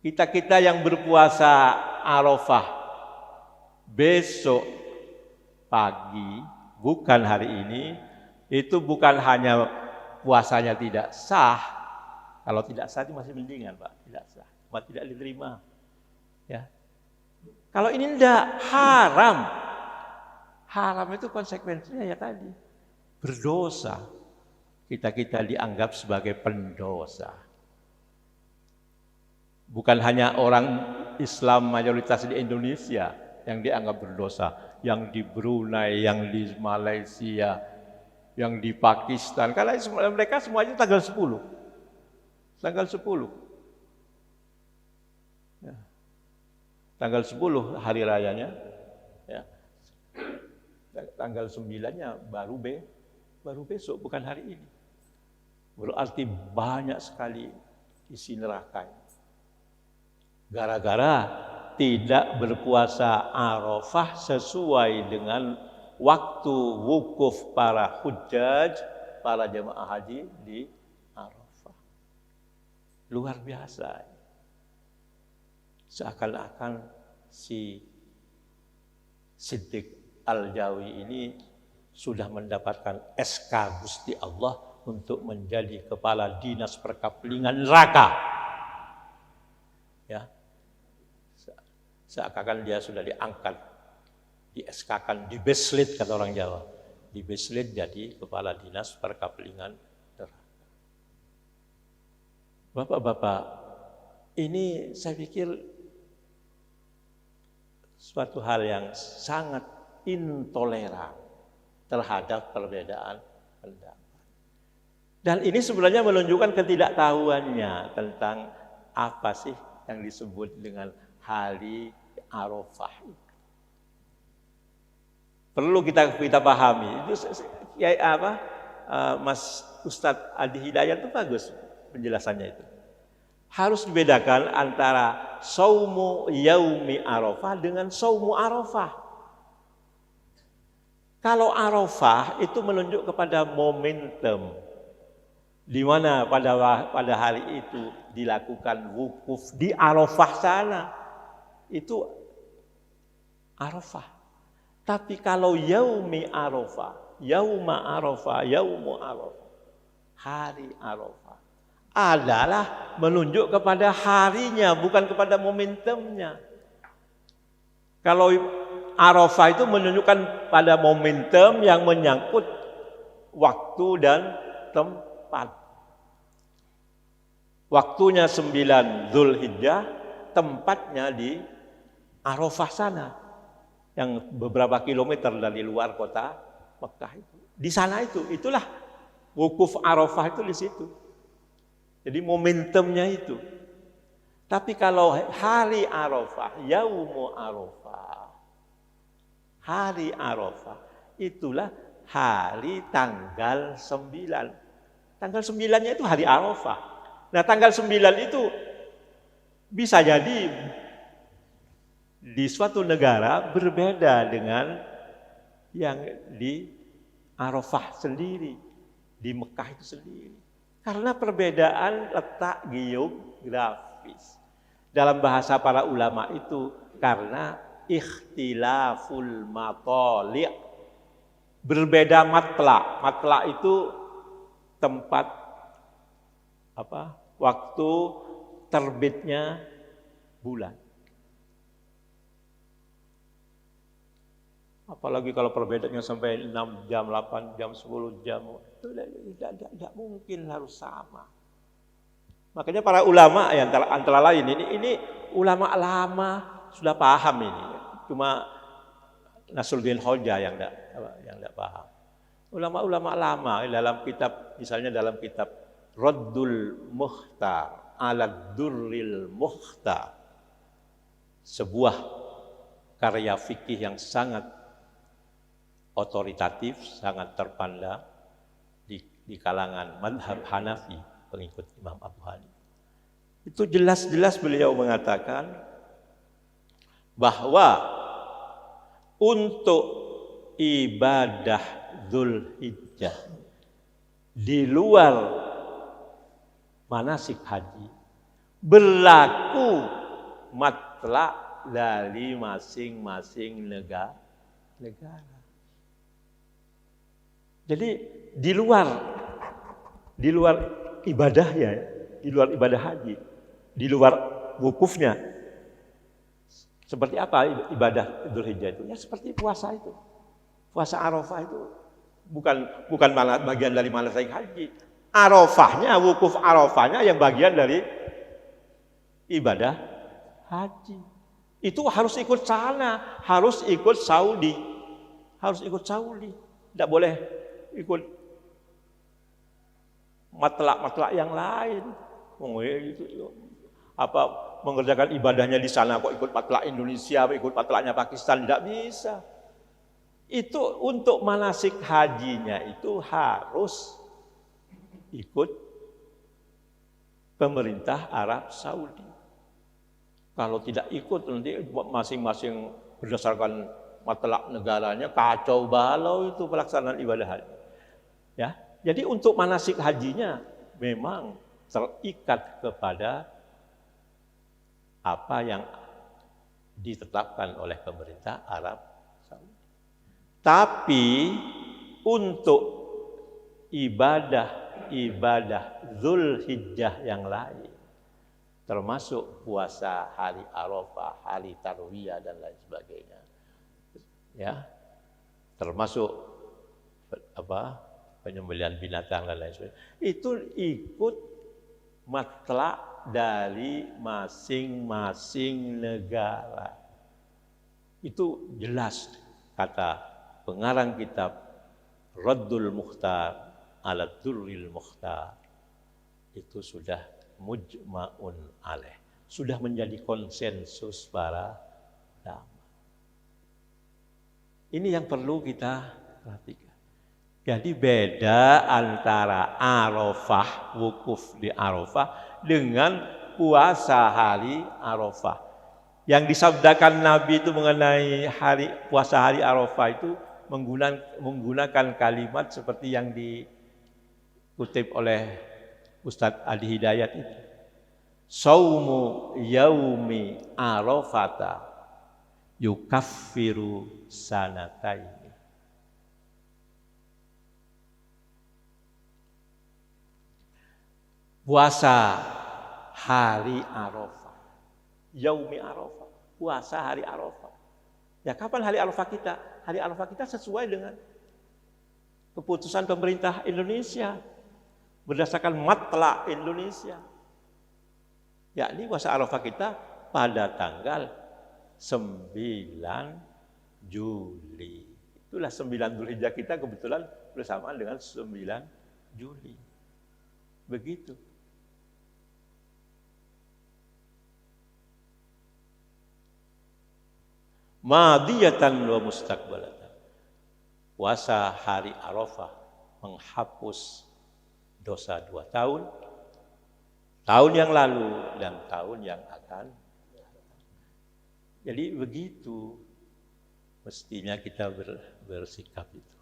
A: Kita yang berpuasa Arafah besok pagi, bukan hari ini, itu bukan hanya puasanya tidak sah. Kalau tidak sah itu masih mendingan, Pak, tidak sah, tidak diterima. Ya. Kalau ini tidak, haram. Haram itu konsekuensinya ya tadi, berdosa. Kita dianggap sebagai pendosa. Bukan hanya orang Islam mayoritas di Indonesia yang dianggap berdosa, yang di Brunei, yang di Malaysia, yang di Pakistan. Karena mereka semuanya tanggal 10. Tanggal 10. Ya. Tanggal 10 hari rayanya. Ya. Tanggal 9-nya baru besok, bukan hari ini. Berarti banyak sekali isi neraka. Gara-gara tidak berpuasa Arafah sesuai dengan waktu wukuf para hujjaj, para jemaah haji di Arafah. Luar biasa. Seakan-akan si Siddiq Al-Jawi ini sudah mendapatkan SK Gusti Allah untuk menjadi kepala dinas perkapelingan neraka. Ya. Seakan-akan dia sudah diangkat, di-SK-kan, dibeslit kata orang Jawa. Dibeslit jadi kepala dinas perkapelingan neraka. Bapak-bapak, ini saya pikir suatu hal yang sangat intoleran terhadap perbedaan pendapat. Dan ini sebenarnya menunjukkan ketidaktahuannya tentang apa sih yang disebut dengan hari Arafah. Perlu kita pahami. Itu Mas Ustadz Adi Hidayat itu bagus penjelasannya itu. Harus dibedakan antara saumu yaumi Arafah dengan saumu Arafah. Kalau Arafah itu menunjuk kepada momentum di mana pada hari itu dilakukan wukuf di Arafah sana. Itu Arafah. Tapi kalau yaumi Arafah, yauma Arafah, yaumu Arafah, hari Arafah adalah menunjuk kepada harinya, bukan kepada momentumnya. Kalau Arafah itu menunjukkan pada momentum yang menyangkut waktu dan tempat. Waktunya 9 Zulhijjah, tempatnya di Arafah sana, yang beberapa kilometer dari luar kota Mekah itu. Di sana itulah wukuf Arafah itu di situ. Jadi momentumnya itu. Tapi kalau hari Arafah, Yaumu Arafah, hari Arafah, itulah hari tanggal 9. Tanggal 9-nya itu hari Arafah. Nah, tanggal 9 itu bisa jadi di suatu negara berbeda dengan yang di Arafah sendiri, di Mekah itu sendiri. Karena perbedaan letak geografis. Dalam bahasa para ulama itu karena ikhtilaful matali'. Berbeda matla'. Matla' itu tempat waktu terbitnya bulan. Apalagi kalau perbedaannya sampai 6 jam, 8 jam, 10 jam. Itu tidak mungkin harus sama. Makanya para ulama antara lain ini ulama lama sudah paham ini. Cuma Nasruddin Hoja yang tidak paham. Ulama-ulama lama dalam kitab, misalnya dalam kitab Raddul Mukhtar ala Durril Mukhtar, sebuah karya fikih yang sangat otoritatif, sangat terpandang di kalangan madhab Hanafi, pengikut Imam Abu Hanifah. Itu jelas-jelas beliau mengatakan bahwa untuk ibadah Dzulhijjah di luar manasik haji berlaku matla' dari masing-masing negara. Jadi di luar ibadahnya, di luar ibadah haji, di luar wukufnya, seperti apa ibadah Dzulhijjah itu? Ya seperti puasa itu. Puasa Arafah itu bukan bagian dari manasik haji. Arafahnya, wukuf Arafahnya yang bagian dari ibadah haji. Itu harus ikut sana, harus ikut Saudi. Tidak boleh ikut matlak yang lain. Mengerjakan ibadahnya di sana kok ikut matlak Indonesia, ikut matlaknya Pakistan, tidak bisa. Itu untuk manasik hajinya itu harus ikut pemerintah Arab Saudi. Kalau tidak ikut nanti masing-masing berdasarkan matlak negaranya kacau balau itu pelaksanaan ibadah haji. Ya, jadi untuk manasik hajinya memang terikat kepada apa yang ditetapkan oleh pemerintah Arab Saudi. Tapi untuk ibadah Dzulhijjah yang lain, termasuk puasa hari Arafah, hari Tarwiyah dan lain sebagainya, ya, termasuk penyembelihan binatang dan lain sebagainya, itu ikut matlak dari masing-masing negara. Itu jelas kata pengarang kitab Raddul Mukhtar ala Durril Mukhtar, itu sudah mujma'un alaih, sudah menjadi konsensus para ulama. Ini yang perlu kita perhatikan. Jadi beda antara Arafah, wukuf di Arafah dengan puasa hari Arafah. Yang disabdakan Nabi itu mengenai puasa hari Arafah itu menggunakan kalimat seperti yang dikutip oleh Ustadz Adi Hidayat itu. Saumu yaumi Arafata yukaffiru sanataini. Puasa hari Arafah, yaumi Arafah, puasa hari Arafah, Ya kapan hari Arafah kita? Hari Arafah kita sesuai dengan keputusan pemerintah Indonesia berdasarkan matla Indonesia. Yakni puasa Arafah kita pada tanggal 9 Juli. Itulah 9 Dzulhijjah kita kebetulan bersamaan dengan 9 Juli. Begitu. Madiyatan wa mustaqbalatan. Puasa hari Arafah menghapus dosa 2 tahun, tahun yang lalu dan tahun yang akan. Jadi begitu mestinya kita bersikap itu.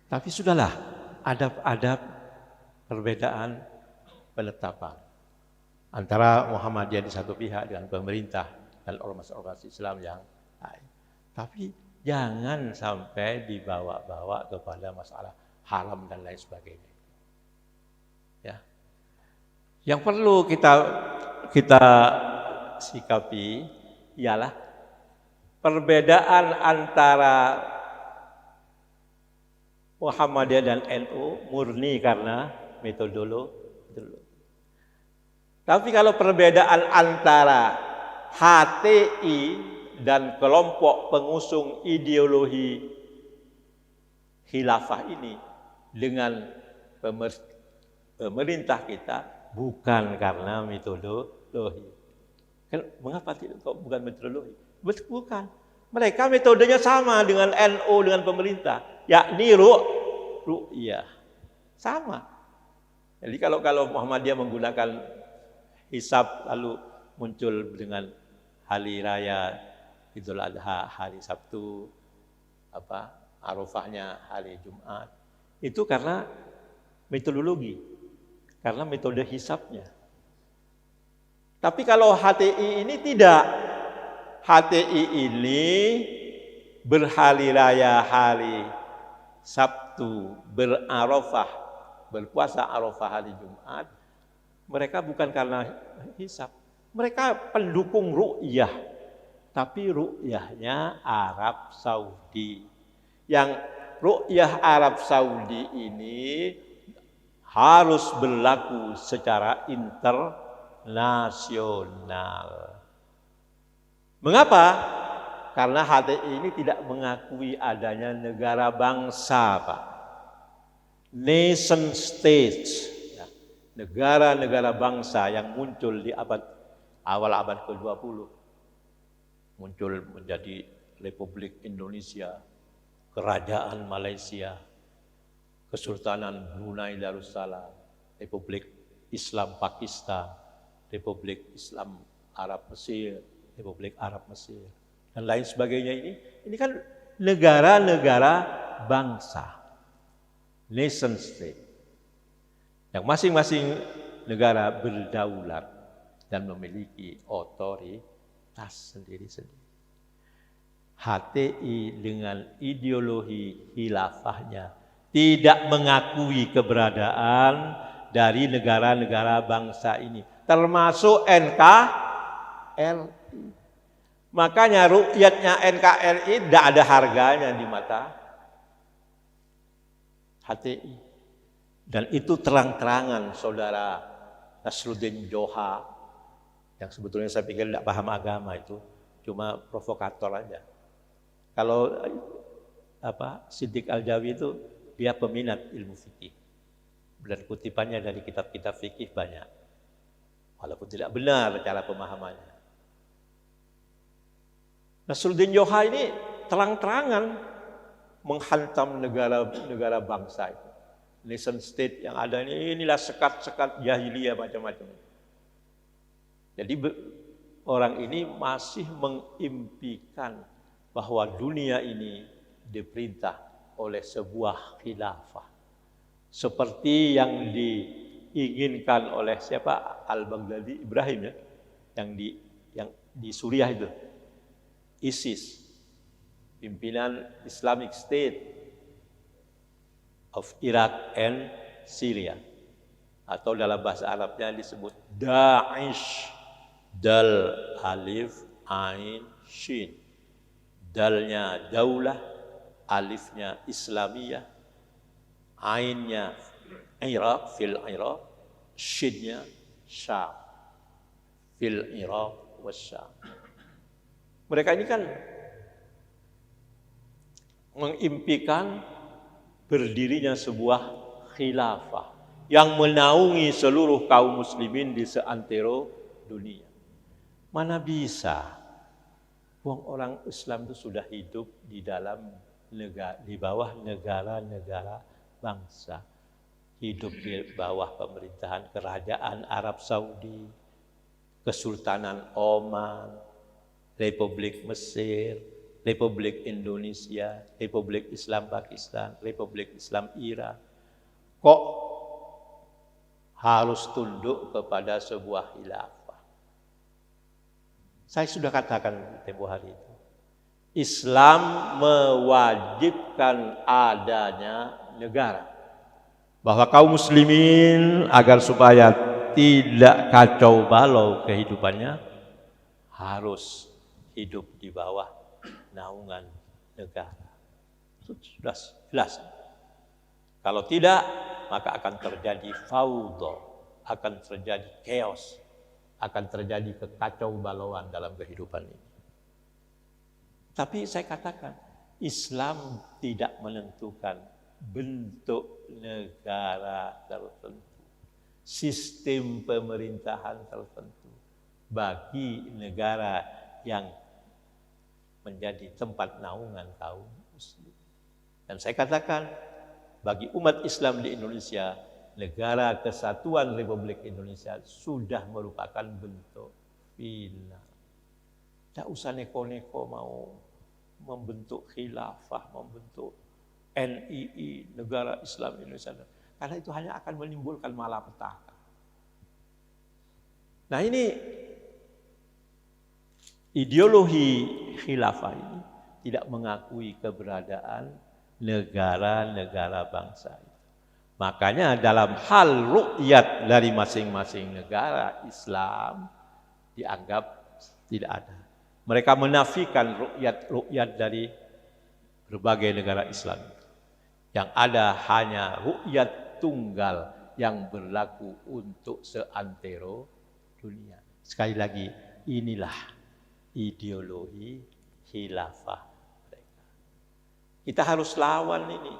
A: Tapi sudahlah, ada perbedaan penetapan antara Muhammadiyah di satu pihak dengan pemerintah dan ormas-ormas Islam yang lain. Tapi jangan sampai dibawa-bawa kepada masalah haram dan lain sebagainya. Ya. Yang perlu kita sikapi ialah perbedaan antara Muhammadiyah dan NU murni karena metodologi. Tapi kalau perbedaan antara HTI dan kelompok pengusung ideologi khilafah ini dengan pemerintah kita bukan karena metodologi. Kan mengapa tidak kok bukan metodologi? Bukan. Mereka metodenya sama dengan NU dengan pemerintah, yakni ru'yah. Sama. Jadi kalau Muhammadiyah menggunakan hisab lalu muncul dengan hari raya Idul Adha hari Sabtu, Arafahnya hari Jumat. Itu karena metodologi, karena metode hisabnya. Tapi kalau HTI ini tidak. HTI ini berhari raya hari Sabtu, berarafah, berpuasa Arafah hari Jumat. Mereka bukan karena hisab. Mereka pendukung ru'yah. Tapi ru'yahnya Arab Saudi. Yang ru'yah Arab Saudi ini harus berlaku secara internasional. Mengapa? Karena HTI ini tidak mengakui adanya negara bangsa, Pak. Nation states, negara-negara bangsa yang muncul di awal abad ke-20. Muncul menjadi Republik Indonesia, Kerajaan Malaysia, Kesultanan Brunei Darussalam, Republik Islam Pakistan, Republik Islam Arab Mesir, Republik Arab Mesir, dan lain sebagainya ini kan negara-negara bangsa, nation state, yang masing-masing negara berdaulat dan memiliki otoritas sendiri-sendiri. HTI dengan ideologi khilafahnya tidak mengakui keberadaan dari negara-negara bangsa ini, termasuk NKRI. Makanya rukyatnya NKRI tidak ada harganya di mata HTI. Dan itu terang-terangan saudara Nasruddin Johar, yang sebetulnya saya pikir tidak paham agama, itu cuma provokator aja. Kalau Siddiq Al-Jawi itu dia peminat ilmu fikih, dan kutipannya dari kitab-kitab fikih banyak, walaupun tidak benar cara pemahamannya. Nasruddin Johar ini terang-terangan menghantam negara bangsa itu. Nation state yang ada inilah sekat-sekat jahiliyah macam-macam. Jadi orang ini masih mengimpikan bahwa dunia ini diperintah oleh sebuah khilafah. Seperti yang diinginkan oleh siapa? Al-Baghdadi Ibrahim, ya, yang di Suriah itu. ISIS, pimpinan Islamic State of Iraq and Syria, atau dalam bahasa Arabnya disebut Daesh, Dal Alif Ain Shin. dalnya daulah, alifnya Islamiyah, ainnya Iraq, fil Iraq, shidnya Syam, fil Iraq wasyam. Mereka ini kan mengimpikan berdirinya sebuah khilafah yang menaungi seluruh kaum muslimin di seantero dunia. Mana bisa? Wong orang Islam itu sudah hidup di dalam negara, di bawah negara-negara bangsa. Hidup di bawah pemerintahan kerajaan Arab Saudi, Kesultanan Oman, Republik Mesir, Republik Indonesia, Republik Islam Pakistan, Republik Islam Iran. Kok harus tunduk kepada sebuah khilafah? Saya sudah katakan tempo hari itu. Islam mewajibkan adanya negara. Bahwa kaum muslimin agar supaya tidak kacau balau kehidupannya harus hidup di bawah naungan negara. Sudah jelas. Kalau tidak, maka akan terjadi faudo, akan terjadi chaos, akan terjadi kekacau balauan dalam kehidupan ini. Tapi saya katakan, Islam tidak menentukan bentuk negara tertentu, sistem pemerintahan tertentu bagi negara yang menjadi tempat naungan kaum muslim. Dan saya katakan, bagi umat Islam di Indonesia, negara kesatuan Republik Indonesia sudah merupakan bentuk final. Tidak usah neko-neko mau membentuk khilafah, membentuk NII, Negara Islam Indonesia. Karena itu hanya akan menimbulkan malapetaka. Nah ini ideologi khilafah ini tidak mengakui keberadaan negara-negara bangsa itu. Makanya dalam hal ru'yat dari masing-masing negara Islam dianggap tidak ada. Mereka menafikan ru'yat dari berbagai negara Islam. Yang ada hanya ru'yat tunggal yang berlaku untuk seantero dunia. Sekali lagi, inilah ideologi khilafah mereka. Kita harus lawan ini.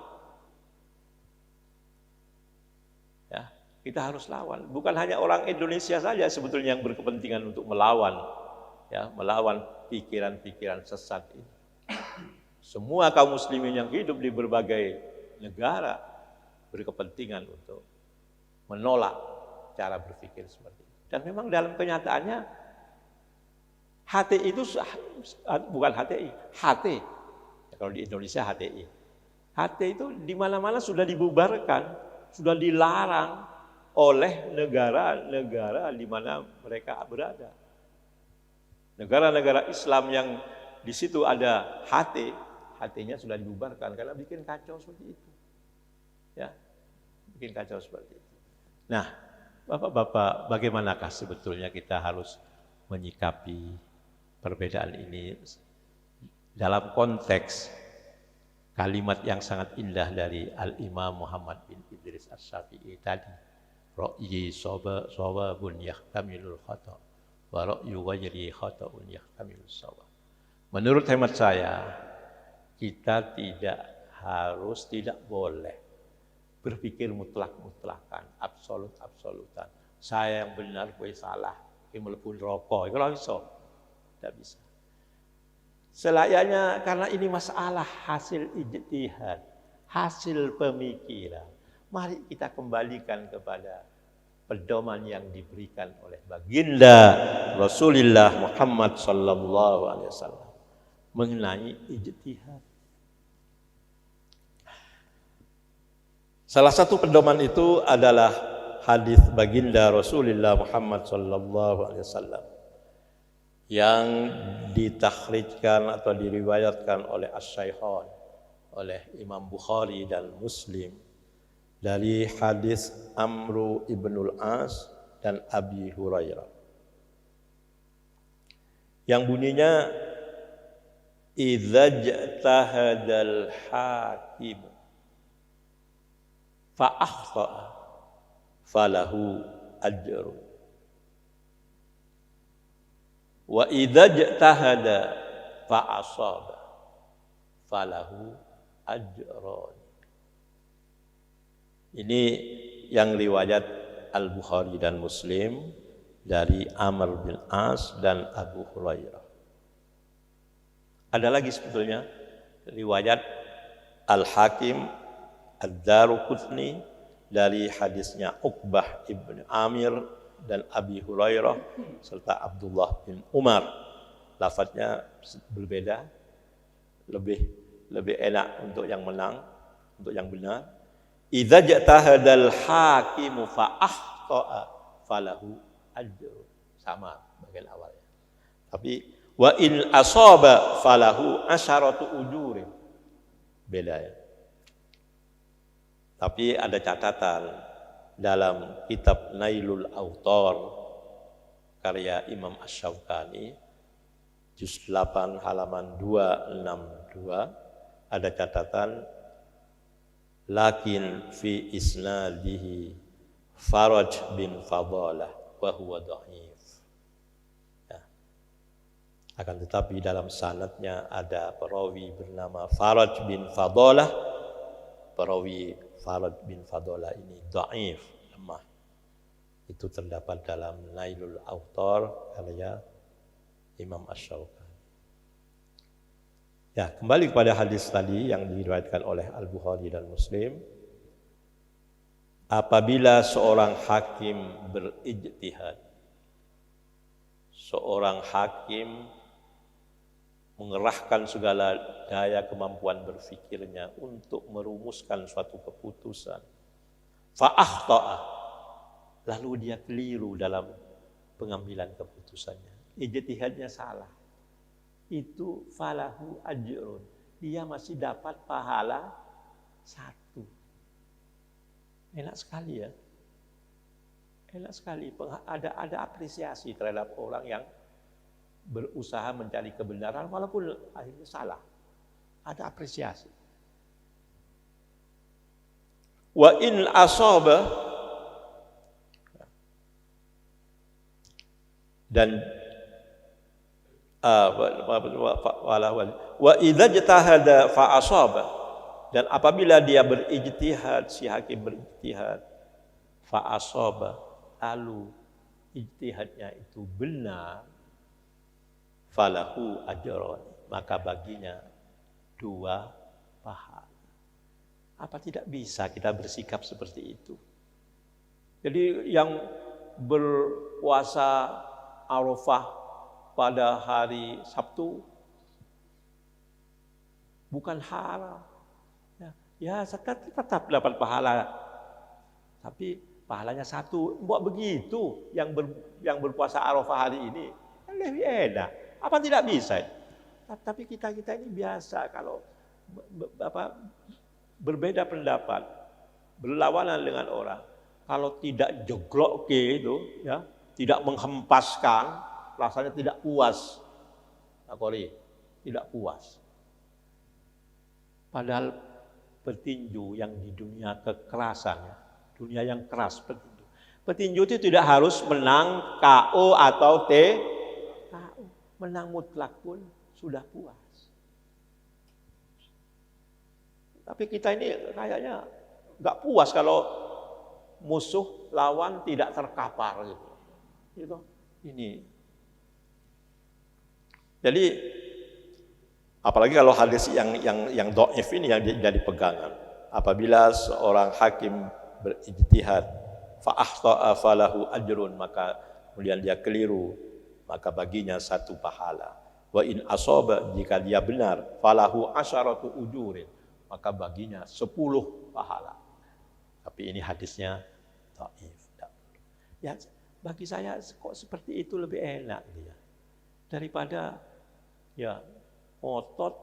A: Ya, kita harus lawan. Bukan hanya orang Indonesia saja sebetulnya yang berkepentingan untuk melawan, ya, melawan pikiran-pikiran sesat ini. Semua kaum muslimin yang hidup di berbagai negara berkepentingan untuk menolak cara berpikir seperti itu. Dan memang dalam kenyataannya HTI itu bukan HTI, HT. Kalau di Indonesia HTI. HT itu di mana-mana sudah dibubarkan, sudah dilarang oleh negara-negara di mana mereka berada. Negara-negara Islam yang di situ ada HT, HT-nya sudah dibubarkan karena bikin kacau seperti itu. Ya, bikin kacau seperti itu. Nah, Bapak-bapak, bagaimanakah sebetulnya kita harus menyikapi perbedaan ini dalam konteks kalimat yang sangat indah dari Al-Imam Muhammad bin Idris Asy-Syafi'i tadi, ra'yi shawabun yahtamilul khata wa ra'yu ghayri khata'un yahtamilus shawab. Menurut hemat saya, kita tidak boleh berpikir mutlak-mutlakan, absolut-absolutan. Saya yang benar, gue salah, gue mlebu neraka. Kalau bisa, tidak bisa. Selayaknya karena ini masalah hasil ijtihad, hasil pemikiran. Mari kita kembalikan kepada pedoman yang diberikan oleh baginda Rasulullah Muhammad sallallahu alaihi wasallam mengenai ijtihad. Salah satu pedoman itu adalah hadis baginda Rasulullah Muhammad sallallahu alaihi wasallam yang ditakhrijkan atau diriwayatkan oleh Asy-Syaikhan, oleh Imam Bukhari dan Muslim dari hadis Amru ibnul As dan Abi Hurairah. Yang bunyinya, idza jtahadal hakim fa akhta'a falahu ajrun wa idza jtahada fa asaba falahu ajrun. Ini yang riwayat Al-Bukhari dan Muslim dari Amr bin As dan Abu Hurairah. Ada lagi sebetulnya riwayat Al-Hakim Ad-Daruqutni dari hadisnya Uqbah ibn Amir dan Abi Hurairah serta Abdullah bin Umar. Lafadznya berbeda, lebih enak untuk yang menang, untuk yang benar. Idza jtahadal hakimu fa akhta'a falahu ajrun. Sama bagian awalnya. Tapi wa in asaba falahu asyaratu ujurin. Beda ya. Tapi ada catatan dalam kitab Nailul Autar karya Imam Asy-Syaukani juz 8 halaman 262 ada catatan lakin fi isnadihi Faraj bin Fadalah wa huwa dhaif. Ya. Akan tetapi dalam sanadnya ada perawi bernama Faraj bin Fadalah. Perawi Faraj bin Fadalah ini dhaif, lemah. Itu terdapat dalam Nailul Autar karya Imam Asy-Syaukani. Ya, kembali kepada hadis tadi yang diriwayatkan oleh Al-Bukhari dan Muslim. Apabila seorang hakim berijtihad, seorang hakim mengerahkan segala daya kemampuan berfikirnya untuk merumuskan suatu keputusan, fa akhta'a, lalu dia keliru dalam pengambilan keputusannya, ijtihadnya salah, itu falahu ajrun, dia masih dapat pahala 1. Enak sekali ya, enak sekali. Ada apresiasi terhadap orang yang berusaha mencari kebenaran walaupun akhirnya salah. Ada apresiasi. Wa in asaba, dan wa idza jtahada fa asaba, dan apabila dia berijtihad, si hakim berijtihad, fa asaba, lalu ijtihadnya itu benar, falahu ajrun, maka baginya 2 pahala. Apa tidak bisa kita bersikap seperti itu? Jadi yang berpuasa Arafah pada hari Sabtu bukan haram. Ya tetap dapat pahala. Tapi pahalanya 1. Buat begitu yang berpuasa Arafah hari ini lebih enak. Apa tidak bisa? Tapi kita ini biasa kalau berbeda pendapat, berlawanan dengan orang. Kalau tidak jeglok itu, ya, tidak menghempaskan, rasanya tidak puas. Akori, tidak puas. Padahal petinju yang di dunia kekerasan, dunia yang keras petinju. Petinju itu tidak harus menang KO atau KO. Menang mutlak pun sudah puas. Tapi kita ini kayaknya nggak puas kalau musuh lawan tidak terkapar gitu. Gitu. Ini. Jadi apalagi kalau hadis yang dhaif ini yang jadi pegangan. Apabila seorang hakim berijtihad fa akhta'a falahu ajrun, maka kemudian dia keliru, maka baginya 1 pahala. Wa in asaba, jika dia benar, falahu asyaratu ujurin, maka baginya 10 pahala. Tapi ini hadisnya dhaif. Ya, bagi saya kok seperti itu lebih enak dia. Daripada ya otot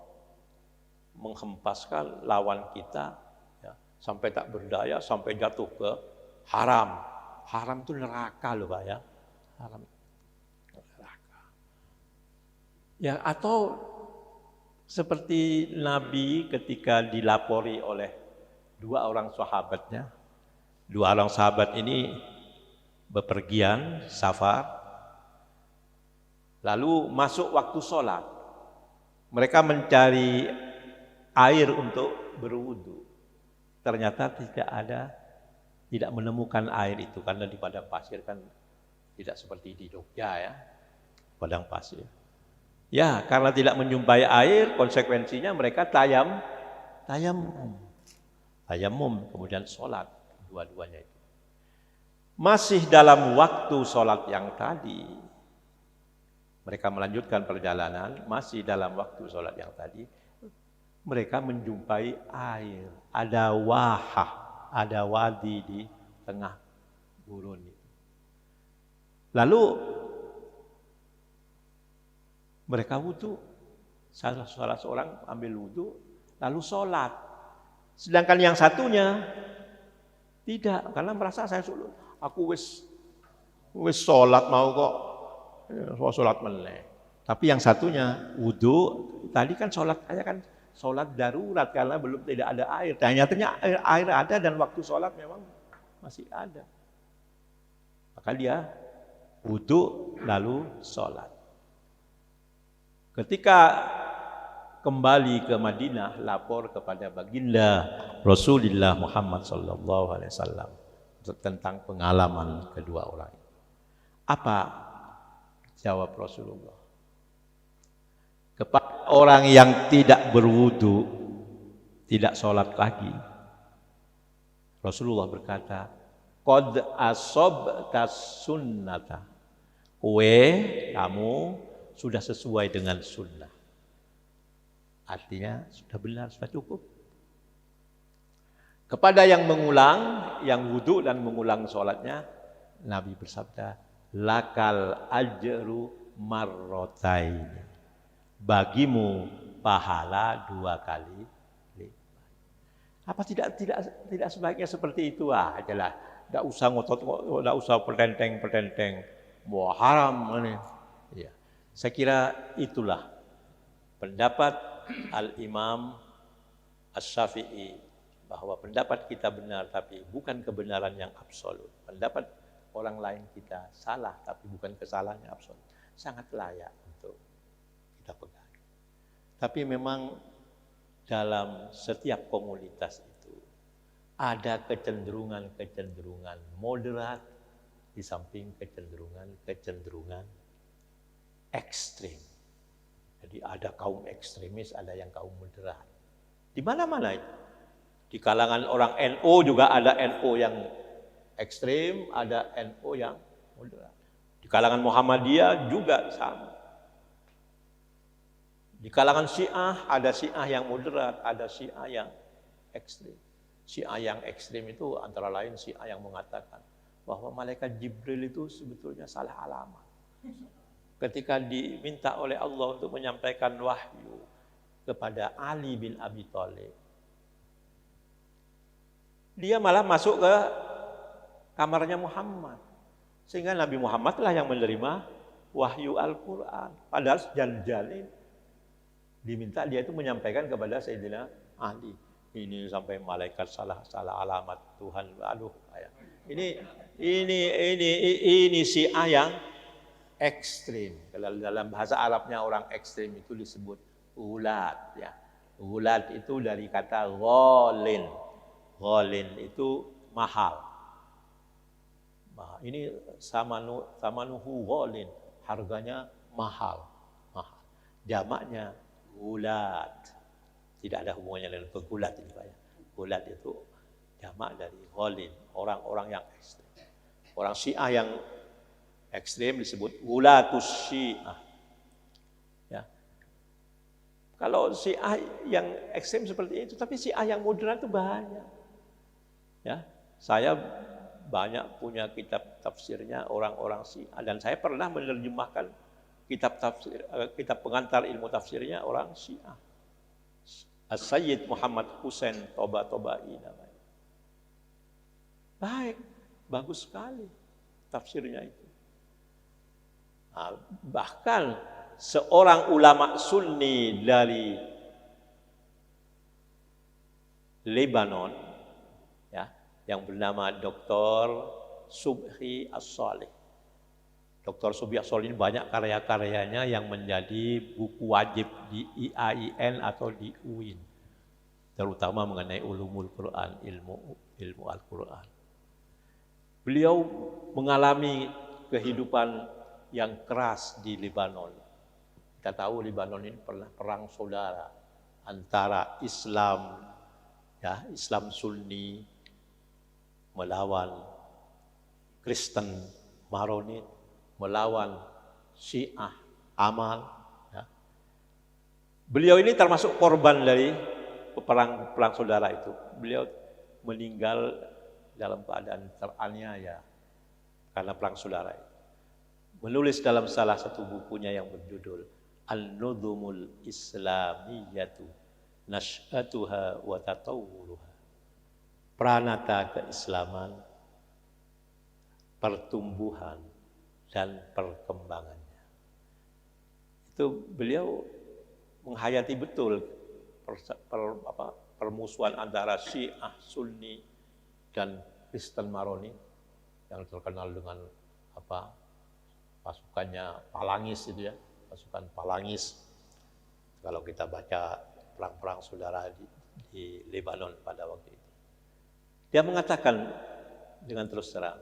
A: menghempaskan lawan kita ya, sampai tak berdaya, sampai jatuh ke haram. Haram itu neraka loh Pak ya. Haram neraka. Ya, atau Seperti Nabi ketika dilapori oleh dua orang sahabatnya. Dua orang sahabat ini bepergian, safar, lalu masuk waktu sholat. Mereka mencari air untuk berwudu. Ternyata tidak menemukan air itu karena di padang pasir kan tidak seperti di Jogja ya, padang pasir. Ya, karena tidak menjumpai air, konsekuensinya mereka tayamum, kemudian sholat, dua-duanya itu. Masih dalam waktu sholat yang tadi, mereka melanjutkan perjalanan, masih dalam waktu sholat yang tadi, mereka menjumpai air, ada wahah, ada wadi di tengah gurun itu. Lalu mereka wudu, salah seorang ambil wudu, lalu sholat. Sedangkan yang satunya tidak, karena merasa aku wis sholat mau kok, sholat meneh. Tapi yang satunya wudu, tadi kan sholat kan sholat darurat karena belum tidak ada air. Ternyata air ada dan waktu sholat memang masih ada. Maka dia wudu lalu sholat. Ketika kembali ke Madinah, lapor kepada baginda Rasulullah Muhammad SAW tentang pengalaman kedua orang. Apa jawab Rasulullah? Kepada orang yang tidak berwudu, tidak sholat lagi, Rasulullah berkata, qad asobta sunnata. Kamu sudah sesuai dengan sunnah. Artinya sudah benar, sudah cukup. Kepada yang mengulang, yang wudu dan mengulang sholatnya, Nabi bersabda, lakal ajru marrotain. Bagimu pahala 2 kali lipat. Apa tidak sebaiknya seperti itu aja lah. Tidak usah ngotot, tidak usah pertenteng, mau haram ini. Ya. Saya kira itulah pendapat Al-Imam Asy-Syafi'i, bahwa pendapat kita benar tapi bukan kebenaran yang absolut. Pendapat orang lain kita salah tapi bukan kesalahan yang absolut. Sangat layak untuk kita pegang. Tapi memang dalam setiap komunitas itu ada kecenderungan moderat di samping kecenderungan ekstrim. Jadi ada kaum ekstremis, ada yang kaum moderat. Di mana-mana itu. Di kalangan orang NU juga ada NU yang ekstrim, ada NU yang moderat. Di kalangan Muhammadiyah juga sama. Di kalangan Syiah ada Syiah yang moderat, ada Syiah yang ekstrim. Syiah yang ekstrim itu antara lain Syiah yang mengatakan bahwa malaikat Jibril itu sebetulnya salah alamat. Ketika diminta oleh Allah untuk menyampaikan wahyu kepada Ali bin Abi Thalib, dia malah masuk ke kamarnya Muhammad, sehingga Nabi Muhammad lah yang menerima wahyu Al-Quran. Padahal Jaljalin diminta dia itu menyampaikan kepada Sayyidina Ali. Ini sampai malaikat salah alamat Tuhan. Aduh, ini Syiah yang ekstrim. Dalam bahasa Arabnya orang ekstrim itu disebut ulat. Ya. Ulat itu dari kata ghalin. Ghalin itu mahal. Ini samanuhu ghalin, harganya mahal. Jamaknya ulat. Tidak ada hubungannya dengan pegulat ini Pak ya. Ulat itu jamak dari ghalin, orang-orang yang ekstrim. Orang Syiah yang ekstrim disebut ulatus Syiah. Ya. Kalau Syiah yang ekstrim seperti itu, tapi Syiah yang moderat itu banyak. Ya, saya banyak punya kitab tafsirnya orang-orang Syiah dan saya pernah menerjemahkan kitab pengantar ilmu tafsirnya orang Syiah. As-Sayyid Muhammad Husain Toba-Tobai namanya. Baik, bagus sekali tafsirnya itu. Nah, bahkan seorang ulama sunni dari Lebanon, ya, yang bernama Dr. Subhi As-Salih. Dr. Subhi As-Salih ini banyak karya-karyanya yang menjadi buku wajib di IAIN atau di UIN, terutama mengenai ulumul Quran, ilmu Al-Quran. Beliau mengalami kehidupan yang keras di Lebanon. Kita tahu Lebanon ini pernah perang saudara antara Islam, ya, Islam Sunni melawan Kristen Maronit, melawan Syiah Amal. Ya. Beliau ini termasuk korban dari perang saudara itu. Beliau meninggal dalam keadaan teraniaya karena perang saudara itu. Menulis dalam salah satu bukunya yang berjudul An-Nudhumul Islamiyatu Nash'atuha wa Tatawwuruha. Pranata keislaman, pertumbuhan dan perkembangannya. Itu beliau menghayati betul permusuhan antara Syiah Sunni dan Kristen Maroni yang terkenal dengan pasukannya Palangis itu ya, pasukan Palangis. Kalau kita baca perang-perang saudara di Lebanon pada waktu itu. Dia mengatakan dengan terus terang,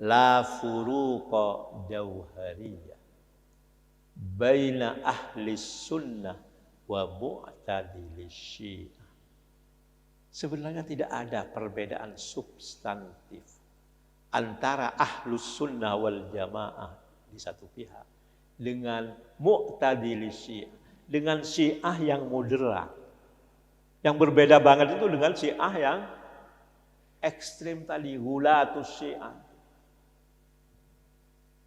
A: la furuqa jauhariyah baina ahli sunnah wa mu'tadilis syiah. Sebenarnya tidak ada perbedaan substantif antara ahlus sunnah wal jamaah di satu pihak dengan mu'tadilis syiah, dengan syiah yang moderat. Yang berbeda banget itu dengan syiah yang ekstrim tadi, gulatus syiah.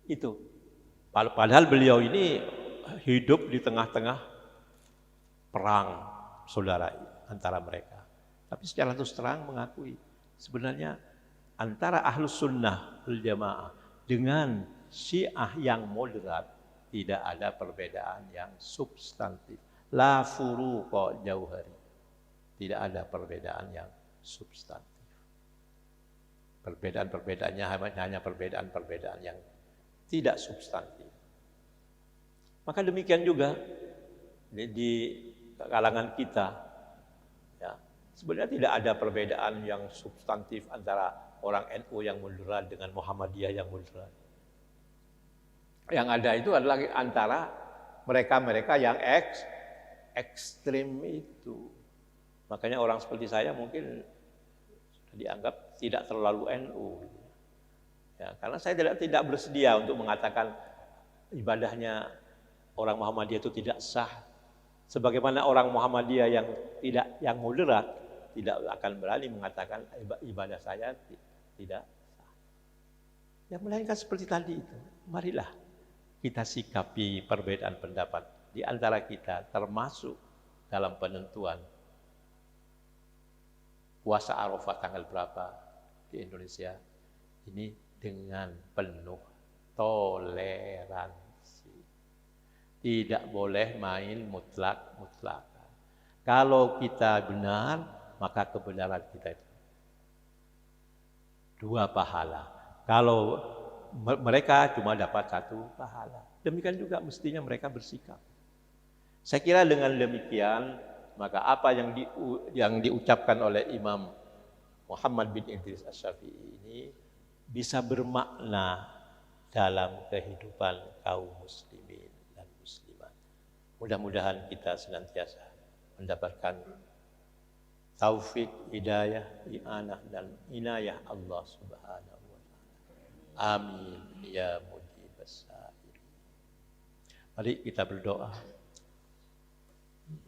A: Itu. Padahal beliau ini hidup di tengah-tengah perang saudara antara mereka. Tapi secara terus terang mengakui sebenarnya antara ahlus sunnah wal jamaah dengan syiah yang moderat tidak ada perbedaan yang substantif. La furuqa jauhari. Tidak ada perbedaan yang substantif. Perbedaan-perbedaannya hanya perbedaan-perbedaan yang tidak substantif. Maka demikian juga di kalangan kita, ya, sebenarnya tidak ada perbedaan yang substantif antara orang NU yang moderat dengan Muhammadiyah yang moderat. Yang ada itu adalah antara mereka-mereka yang ekstrim itu. Makanya orang seperti saya mungkin dianggap tidak terlalu NU. Ya, karena saya tidak bersedia untuk mengatakan ibadahnya orang Muhammadiyah itu tidak sah. Sebagaimana orang Muhammadiyah yang moderat tidak akan berani mengatakan ibadah saya tidak sah. Yang melainkan seperti tadi itu. Marilah kita sikapi perbedaan pendapat di antara kita, termasuk dalam penentuan puasa Arafah tanggal berapa di Indonesia ini dengan penuh toleransi. Tidak boleh main mutlak-mutlakan. Kalau kita benar, maka kebenaran kita itu 2 pahala. Kalau mereka cuma dapat 1 pahala. Demikian juga mestinya mereka bersikap. Saya kira dengan demikian, maka apa yang diucapkan oleh Imam Muhammad bin Idris Asy-Syafi'i ini bisa bermakna dalam kehidupan kaum muslimin dan muslimat. Mudah-mudahan kita senantiasa mendapatkan taufik, hidayah, i'anah dan inayah Allah Subhanahu wa taala. Amin ya mujibas sa'il. Mari kita berdoa.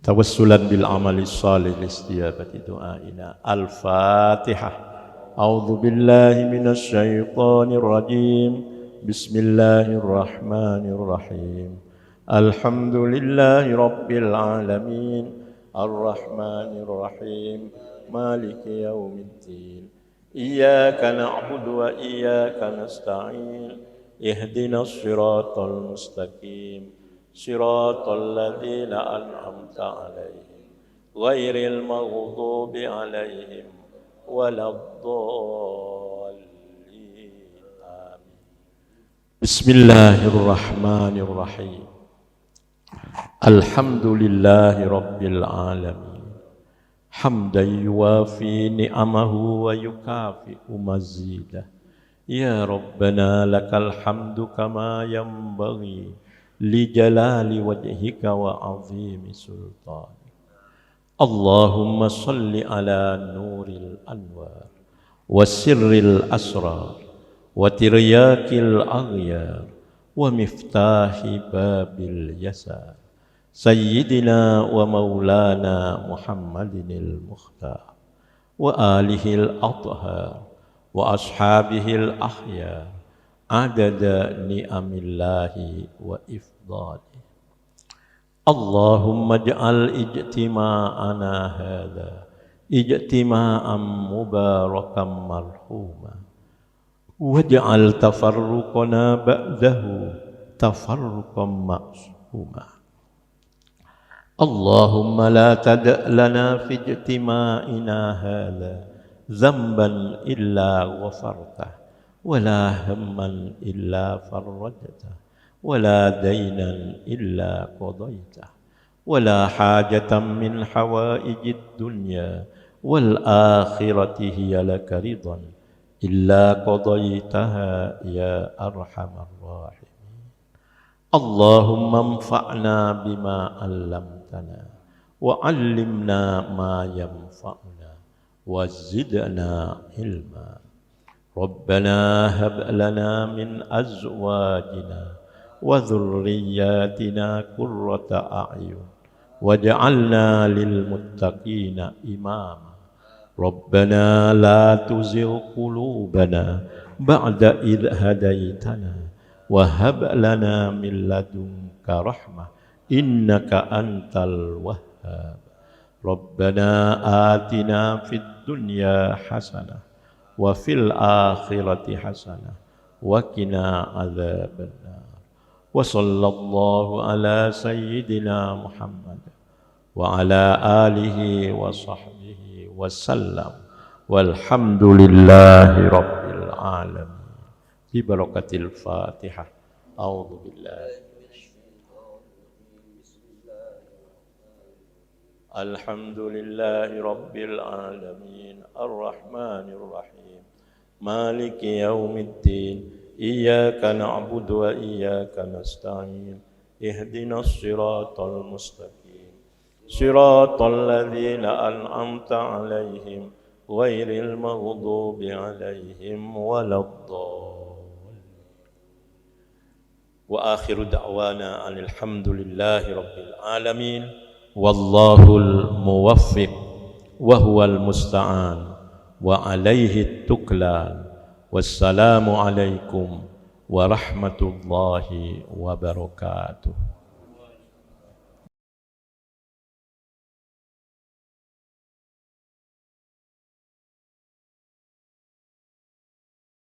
A: Tawassulan bil amali salih listijabati du'aina. Al-Fatihah. A'udzu billahi minasy syaithanir rajim. Bismillahirrahmanirrahim. Alhamdulillahi rabbil alamin. Ar-Rahmanir Rahim. Maliki yaumiddin. Iyyaka na'budu wa iyyaka nasta'in. Ihdinas siratal mustaqim. صراط الذين أنعمت عليهم غير المغضوب عليهم ولا الضالين آمين. بسم الله الرحمن الرحيم. الحمد لله رب العالمين حمدا يوافي نعمه ويكافئ مزيده. يا ربنا لك الحمد كما ينبغي لجلال وجهك وعظيم سلطانك. اللهم صل على نور الأنوار وسر الأسرار وترياك الأغيار ومفتاح باب اليسار سيدنا ومولانا محمد المختار وآله الأطهار وأصحابه الأخيار عدد نعم الله وإفضاله. اللهم اجعل اجتماعنا هذا اجتماعا مباركا مرحوما واجعل تفرقنا بعده تفرقا معصوما. اللهم لا تدع لنا في اجتماعنا هذا ذنبا إلا غفرته ولا هما إلا فرجته ولا دينا إلا قضيته ولا حاجة من حوائج الدنيا والآخرة هي لك رضا إلا قضيتها يا أرحم الراحمين. اللهم انفعنا بما علمتنا وعلمنا ما ينفعنا وزدنا علما. ربنا هب لنا من أزواجنا وذرياتنا قرة أعين واجعلنا للمتقين إماما. ربنا لا تزغ قلوبنا بعد إذ هديتنا وهب لنا من لدنك رحمة إنك أنت الوهاب. ربنا آتنا في الدنيا حسنة وفي الآخرة حسنة وقنا عذاب النار. وصلى الله على سيدنا محمد وعلى آله وصحبه وسلم والحمد لله رب العالمين. ببركة الفاتحة. أعوذ بالله. الحمد لله رب العالمين الرحمن الرحيم مالك يوم الدين إياك نعبد وإياك نستعين اهدنا الصراط المستقيم صراط الذين أنعمت عليهم غير المغضوب عليهم ولا الضالين. وآخر دعوانا أن الحمد لله رب العالمين والله الموفق وهو المستعان وعليه التكلان. والسلام عليكم ورحمة الله وبركاته.